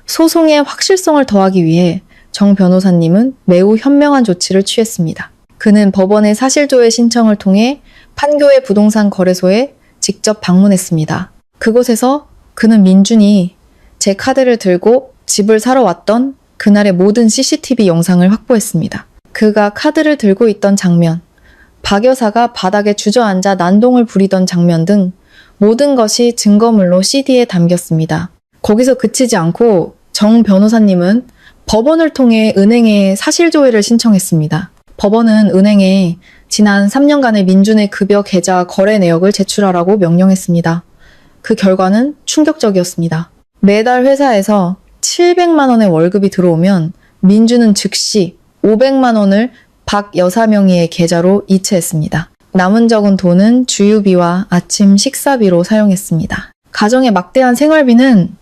소송의 확실성을 더하기 위해 정 변호사님은 매우 현명한 조치를 취했습니다. 그는 법원의 사실조회 신청을 통해 판교의 부동산 거래소에 직접 방문했습니다. 그곳에서 그는 민준이 제 카드를 들고 집을 사러 왔던 그날의 모든 CCTV 영상을 확보했습니다. 그가 카드를 들고 있던 장면, 박 여사가 바닥에 주저앉아 난동을 부리던 장면 등 모든 것이 증거물로 CD에 담겼습니다. 거기서 그치지 않고 정 변호사님은 법원을 통해 은행에 사실조회를 신청했습니다. 법원은 은행에 지난 3년간의 민준의 급여 계좌 거래 내역을 제출하라고 명령했습니다. 그 결과는 충격적이었습니다. 매달 회사에서 700만 원의 월급이 들어오면 민준은 즉시 500만 원을 박 여사 명의의 계좌로 이체했습니다. 남은 적은 돈은 주유비와 아침 식사비로 사용했습니다. 가정의 막대한 생활비는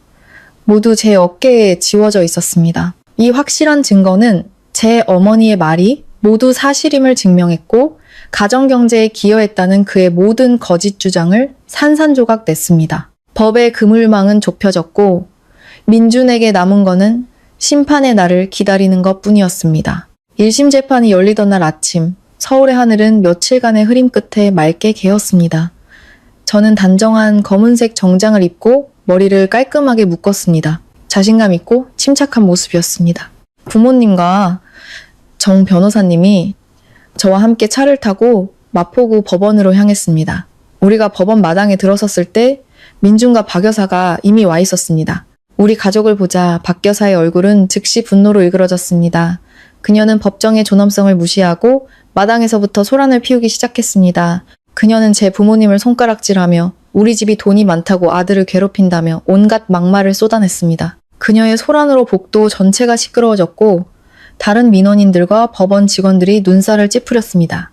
모두 제 어깨에 지워져 있었습니다. 이 확실한 증거는 제 어머니의 말이 모두 사실임을 증명했고 가정경제에 기여했다는 그의 모든 거짓 주장을 산산조각 냈습니다. 법의 그물망은 좁혀졌고 민준에게 남은 거는 심판의 날을 기다리는 것뿐이었습니다. 1심 재판이 열리던 날 아침, 서울의 하늘은 며칠간의 흐림 끝에 맑게 개었습니다. 저는 단정한 검은색 정장을 입고 머리를 깔끔하게 묶었습니다. 자신감 있고 침착한 모습이었습니다. 부모님과 정 변호사님이 저와 함께 차를 타고 마포구 법원으로 향했습니다. 우리가 법원 마당에 들어섰을 때 민준과 박 여사가 이미 와 있었습니다. 우리 가족을 보자 박 여사의 얼굴은 즉시 분노로 일그러졌습니다. 그녀는 법정의 존엄성을 무시하고 마당에서부터 소란을 피우기 시작했습니다. 그녀는 제 부모님을 손가락질하며 우리 집이 돈이 많다고 아들을 괴롭힌다며 온갖 막말을 쏟아냈습니다. 그녀의 소란으로 복도 전체가 시끄러워졌고 다른 민원인들과 법원 직원들이 눈살을 찌푸렸습니다.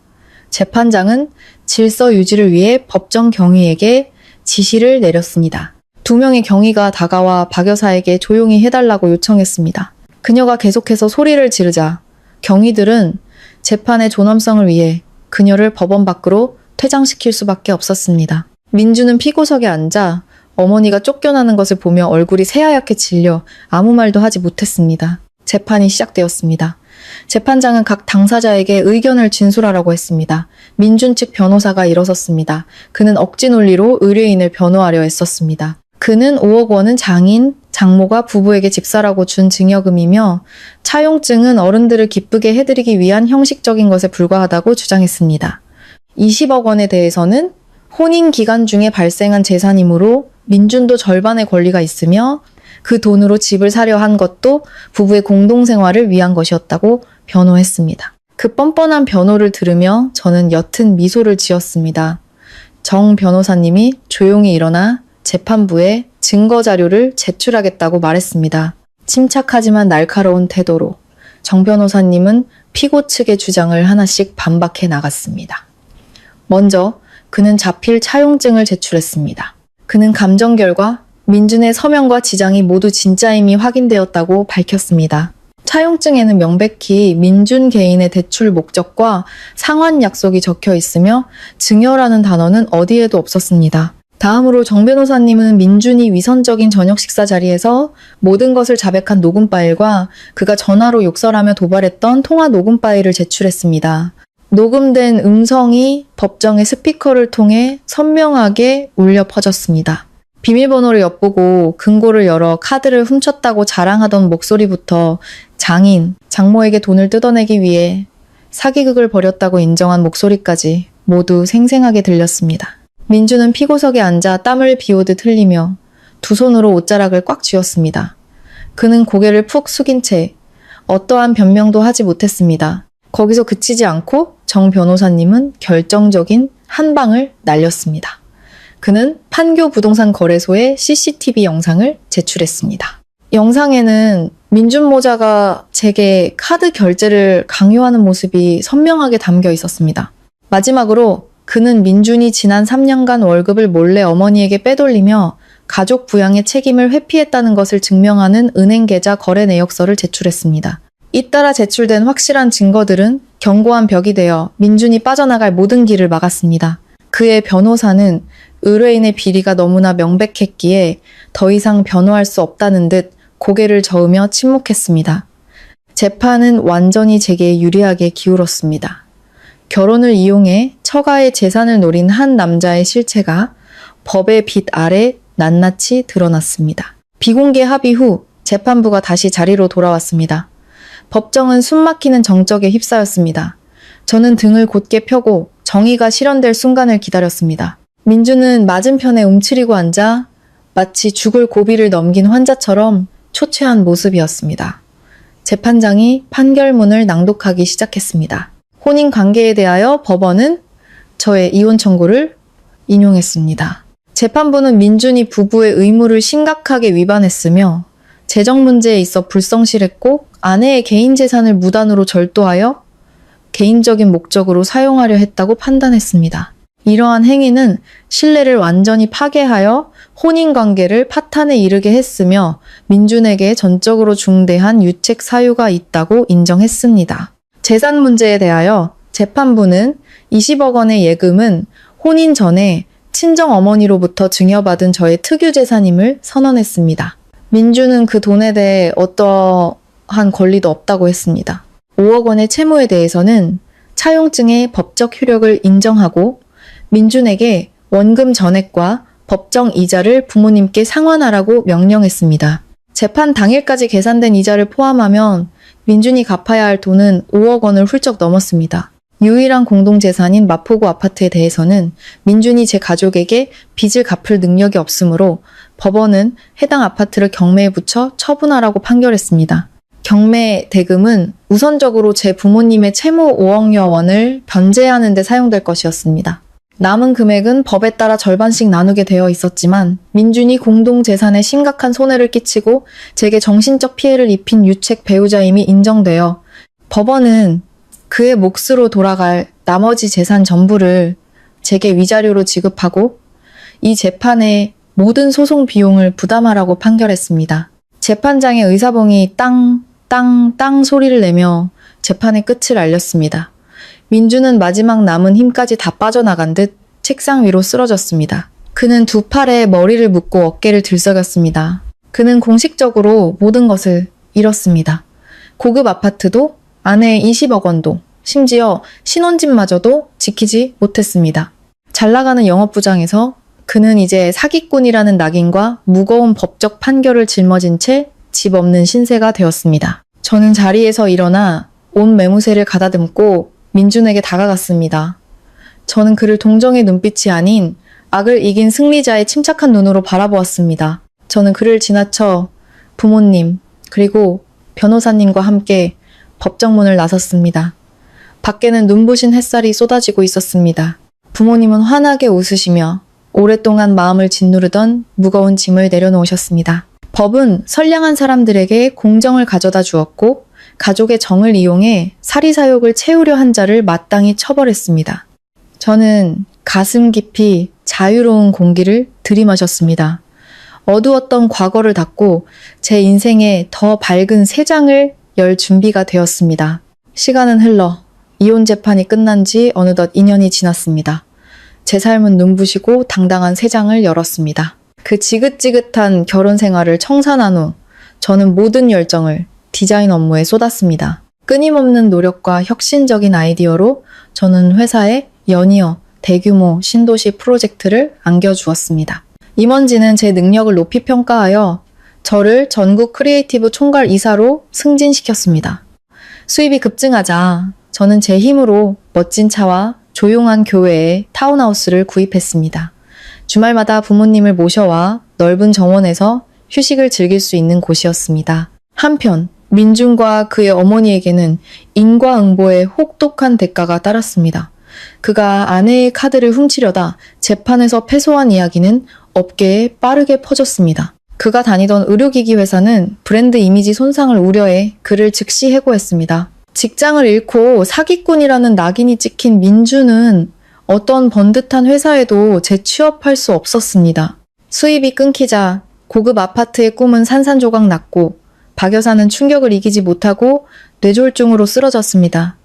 재판장은 질서 유지를 위해 법정 경위에게 지시를 내렸습니다. 2명의 경위가 다가와 박 여사에게 조용히 해달라고 요청했습니다. 그녀가 계속해서 소리를 지르자 경위들은 재판의 존엄성을 위해 그녀를 법원 밖으로 퇴장시킬 수밖에 없었습니다. 민주는 피고석에 앉아 어머니가 쫓겨나는 것을 보며 얼굴이 새하얗게 질려 아무 말도 하지 못했습니다. 재판이 시작되었습니다. 재판장은 각 당사자에게 의견을 진술하라고 했습니다. 민준 측 변호사가 일어섰습니다. 그는 억지 논리로 의뢰인을 변호하려 애썼습니다. 그는 5억 원은 장인, 장모가 부부에게 집사라고 준 증여금이며 차용증은 어른들을 기쁘게 해드리기 위한 형식적인 것에 불과하다고 주장했습니다. 20억 원에 대해서는 혼인 기간 중에 발생한 재산이므로 민준도 절반의 권리가 있으며 그 돈으로 집을 사려 한 것도 부부의 공동생활을 위한 것이었다고 변호했습니다. 그 뻔뻔한 변호를 들으며 저는 옅은 미소를 지었습니다. 정 변호사님이 조용히 일어나 재판부에 증거 자료를 제출하겠다고 말했습니다. 침착하지만 날카로운 태도로 정 변호사님은 피고 측의 주장을 하나씩 반박해 나갔습니다. 먼저 그는 자필 차용증을 제출했습니다. 그는 감정 결과 민준의 서명과 지장이 모두 진짜임이 확인되었다고 밝혔습니다. 차용증에는 명백히 민준 개인의 대출 목적과 상환 약속이 적혀 있으며 증여라는 단어는 어디에도 없었습니다. 다음으로 정 변호사님은 민준이 위선적인 저녁 식사 자리에서 모든 것을 자백한 녹음 파일과 그가 전화로 욕설하며 도발했던 통화 녹음 파일을 제출했습니다. 녹음된 음성이 법정의 스피커를 통해 선명하게 울려 퍼졌습니다. 비밀번호를 엿보고 금고를 열어 카드를 훔쳤다고 자랑하던 목소리부터 장인, 장모에게 돈을 뜯어내기 위해 사기극을 벌였다고 인정한 목소리까지 모두 생생하게 들렸습니다. 민주는 피고석에 앉아 땀을 비오듯 흘리며 두 손으로 옷자락을 꽉 쥐었습니다. 그는 고개를 푹 숙인 채 어떠한 변명도 하지 못했습니다. 거기서 그치지 않고 정 변호사님은 결정적인 한 방을 날렸습니다. 그는 판교 부동산 거래소에 CCTV 영상을 제출했습니다. 영상에는 민준 모자가 제게 카드 결제를 강요하는 모습이 선명하게 담겨 있었습니다. 마지막으로 그는 민준이 지난 3년간 월급을 몰래 어머니에게 빼돌리며 가족 부양의 책임을 회피했다는 것을 증명하는 은행 계좌 거래 내역서를 제출했습니다. 잇따라 제출된 확실한 증거들은 견고한 벽이 되어 민준이 빠져나갈 모든 길을 막았습니다. 그의 변호사는 의뢰인의 비리가 너무나 명백했기에 더 이상 변호할 수 없다는 듯 고개를 저으며 침묵했습니다. 재판은 완전히 제게 유리하게 기울었습니다. 결혼을 이용해 처가의 재산을 노린 한 남자의 실체가 법의 빛 아래 낱낱이 드러났습니다. 비공개 합의 후 재판부가 다시 자리로 돌아왔습니다. 법정은 숨막히는 정적에 휩싸였습니다. 저는 등을 곧게 펴고 정의가 실현될 순간을 기다렸습니다. 민주는 맞은편에 움츠리고 앉아 마치 죽을 고비를 넘긴 환자처럼 초췌한 모습이었습니다. 재판장이 판결문을 낭독하기 시작했습니다. 혼인 관계에 대하여 법원은 저의 이혼 청구를 인용했습니다. 재판부는 민준이 부부의 의무를 심각하게 위반했으며 재정 문제에 있어 불성실했고 아내의 개인 재산을 무단으로 절도하여 개인적인 목적으로 사용하려 했다고 판단했습니다. 이러한 행위는 신뢰를 완전히 파괴하여 혼인관계를 파탄에 이르게 했으며 민준에게 전적으로 중대한 유책 사유가 있다고 인정했습니다. 재산 문제에 대하여 재판부는 20억 원의 예금은 혼인 전에 친정 어머니로부터 증여받은 저의 특유 재산임을 선언했습니다. 민주는 그 돈에 대해 어떠한 권리도 없다고 했습니다. 5억 원의 채무에 대해서는 차용증의 법적 효력을 인정하고 민준에게 원금 전액과 법정 이자를 부모님께 상환하라고 명령했습니다. 재판 당일까지 계산된 이자를 포함하면 민준이 갚아야 할 돈은 5억 원을 훌쩍 넘었습니다. 유일한 공동재산인 마포구 아파트에 대해서는 민준이 제 가족에게 빚을 갚을 능력이 없으므로 법원은 해당 아파트를 경매에 붙여 처분하라고 판결했습니다. 경매 대금은 우선적으로 제 부모님의 채무 5억여 원을 변제하는 데 사용될 것이었습니다. 남은 금액은 법에 따라 절반씩 나누게 되어 있었지만 민준이 공동재산에 심각한 손해를 끼치고 제게 정신적 피해를 입힌 유책 배우자임이 인정되어 법원은 그의 몫으로 돌아갈 나머지 재산 전부를 제게 위자료로 지급하고 이 재판의 모든 소송 비용을 부담하라고 판결했습니다. 재판장의 의사봉이 땅 소리를 내며 재판의 끝을 알렸습니다. 민주는 마지막 남은 힘까지 다 빠져나간 듯 책상 위로 쓰러졌습니다. 그는 두 팔에 머리를 묶고 어깨를 들썩였습니다. 그는 공식적으로 모든 것을 잃었습니다. 고급 아파트도, 아내의 20억 원도, 심지어 신혼집마저도 지키지 못했습니다. 잘 나가는 영업부장에서 그는 이제 사기꾼이라는 낙인과 무거운 법적 판결을 짊어진 채 집 없는 신세가 되었습니다. 저는 자리에서 일어나 온 매무새를 가다듬고 민준에게 다가갔습니다. 저는 그를 동정의 눈빛이 아닌 악을 이긴 승리자의 침착한 눈으로 바라보았습니다. 저는 그를 지나쳐 부모님 그리고 변호사님과 함께 법정문을 나섰습니다. 밖에는 눈부신 햇살이 쏟아지고 있었습니다. 부모님은 환하게 웃으시며 오랫동안 마음을 짓누르던 무거운 짐을 내려놓으셨습니다. 법은 선량한 사람들에게 공정을 가져다 주었고 가족의 정을 이용해 사리사욕을 채우려 한 자를 마땅히 처벌했습니다. 저는 가슴 깊이 자유로운 공기를 들이마셨습니다. 어두웠던 과거를 닫고 제 인생에 더 밝은 새 장을 열 준비가 되었습니다. 시간은 흘러 이혼 재판이 끝난 지 어느덧 2년이 지났습니다. 제 삶은 눈부시고 당당한 새 장을 열었습니다. 그 지긋지긋한 결혼 생활을 청산한 후 저는 모든 열정을 디자인 업무에 쏟았습니다. 끊임없는 노력과 혁신적인 아이디어로 저는 회사에 연이어 대규모 신도시 프로젝트를 안겨주었습니다. 임원진은 제 능력을 높이 평가하여 저를 전국 크리에이티브 총괄 이사로 승진시켰습니다. 수입이 급증하자 저는 제 힘으로 멋진 차와 조용한 교외에 타운하우스를 구입했습니다. 주말마다 부모님을 모셔와 넓은 정원에서 휴식을 즐길 수 있는 곳이었습니다. 한편 민준과 그의 어머니에게는 인과응보의 혹독한 대가가 따랐습니다. 그가 아내의 카드를 훔치려다 재판에서 패소한 이야기는 업계에 빠르게 퍼졌습니다. 그가 다니던 의료기기 회사는 브랜드 이미지 손상을 우려해 그를 즉시 해고했습니다. 직장을 잃고 사기꾼이라는 낙인이 찍힌 민주는 어떤 번듯한 회사에도 재취업할 수 없었습니다. 수입이 끊기자 고급 아파트의 꿈은 산산조각 났고 박 여사는 충격을 이기지 못하고 뇌졸중으로 쓰러졌습니다.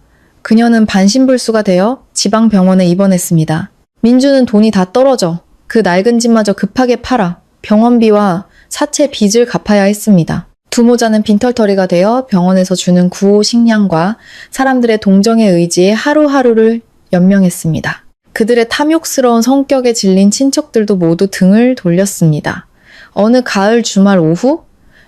그녀는 반신불수가 되어 지방병원에 입원했습니다. 민주는 돈이 다 떨어져 그 낡은 집마저 급하게 팔아 병원비와 사채 빚을 갚아야 했습니다. 두 모자는 빈털터리가 되어 병원에서 주는 구호 식량과 사람들의 동정의 의지에 하루하루를 연명했습니다. 그들의 탐욕스러운 성격에 질린 친척들도 모두 등을 돌렸습니다. 어느 가을 주말 오후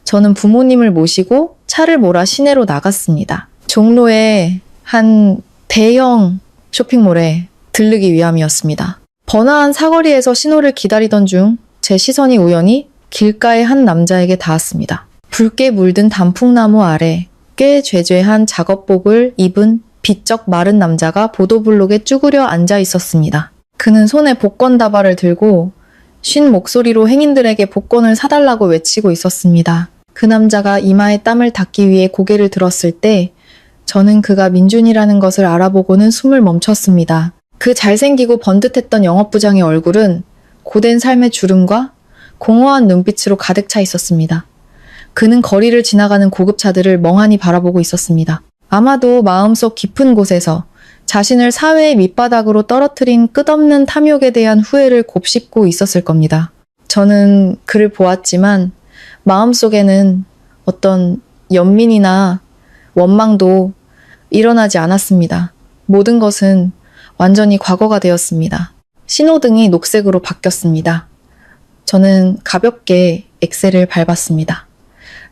저는 부모님을 모시고 차를 몰아 시내로 나갔습니다. 종로의 한 대형 쇼핑몰에 들르기 위함이었습니다. 번화한 사거리에서 신호를 기다리던 중 제 시선이 우연히 길가의 한 남자에게 닿았습니다. 붉게 물든 단풍나무 아래 꽤 죄죄한 작업복을 입은 비쩍 마른 남자가 보도블록에 쭈그려 앉아 있었습니다. 그는 손에 복권 다발을 들고 쉰 목소리로 행인들에게 복권을 사달라고 외치고 있었습니다. 그 남자가 이마에 땀을 닦기 위해 고개를 들었을 때 저는 그가 민준이라는 것을 알아보고는 숨을 멈췄습니다. 그 잘생기고 번듯했던 영업부장의 얼굴은 고된 삶의 주름과 공허한 눈빛으로 가득 차 있었습니다. 그는 거리를 지나가는 고급차들을 멍하니 바라보고 있었습니다. 아마도 마음속 깊은 곳에서 자신을 사회의 밑바닥으로 떨어뜨린 끝없는 탐욕에 대한 후회를 곱씹고 있었을 겁니다. 저는 그를 보았지만 마음속에는 어떤 연민이나 원망도 일어나지 않았습니다. 모든 것은 완전히 과거가 되었습니다. 신호등이 녹색으로 바뀌었습니다. 저는 가볍게 엑셀을 밟았습니다.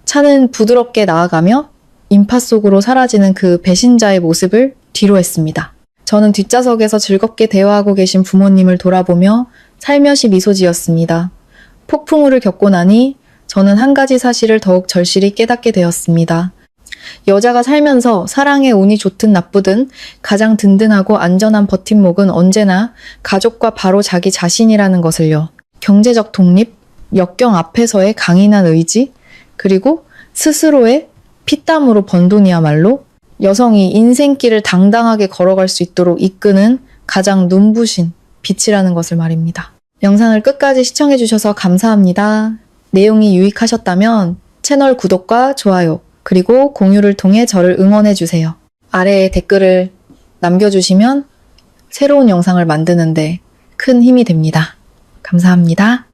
차는 부드럽게 나아가며 인파 속으로 사라지는 그 배신자의 모습을 뒤로 했습니다. 저는 뒷좌석에서 즐겁게 대화하고 계신 부모님을 돌아보며 살며시 미소 지었습니다. 폭풍우를 겪고 나니 저는 한 가지 사실을 더욱 절실히 깨닫게 되었습니다. 여자가 살면서 사랑에 운이 좋든 나쁘든 가장 든든하고 안전한 버팀목은 언제나 가족과 바로 자기 자신이라는 것을요. 경제적 독립, 역경 앞에서의 강인한 의지, 그리고 스스로의 피땀으로 번 돈이야말로 여성이 인생길을 당당하게 걸어갈 수 있도록 이끄는 가장 눈부신 빛이라는 것을 말입니다. 영상을 끝까지 시청해주셔서 감사합니다. 내용이 유익하셨다면 채널 구독과 좋아요, 그리고 공유를 통해 저를 응원해주세요. 아래에 댓글을 남겨주시면 새로운 영상을 만드는데 큰 힘이 됩니다. 감사합니다.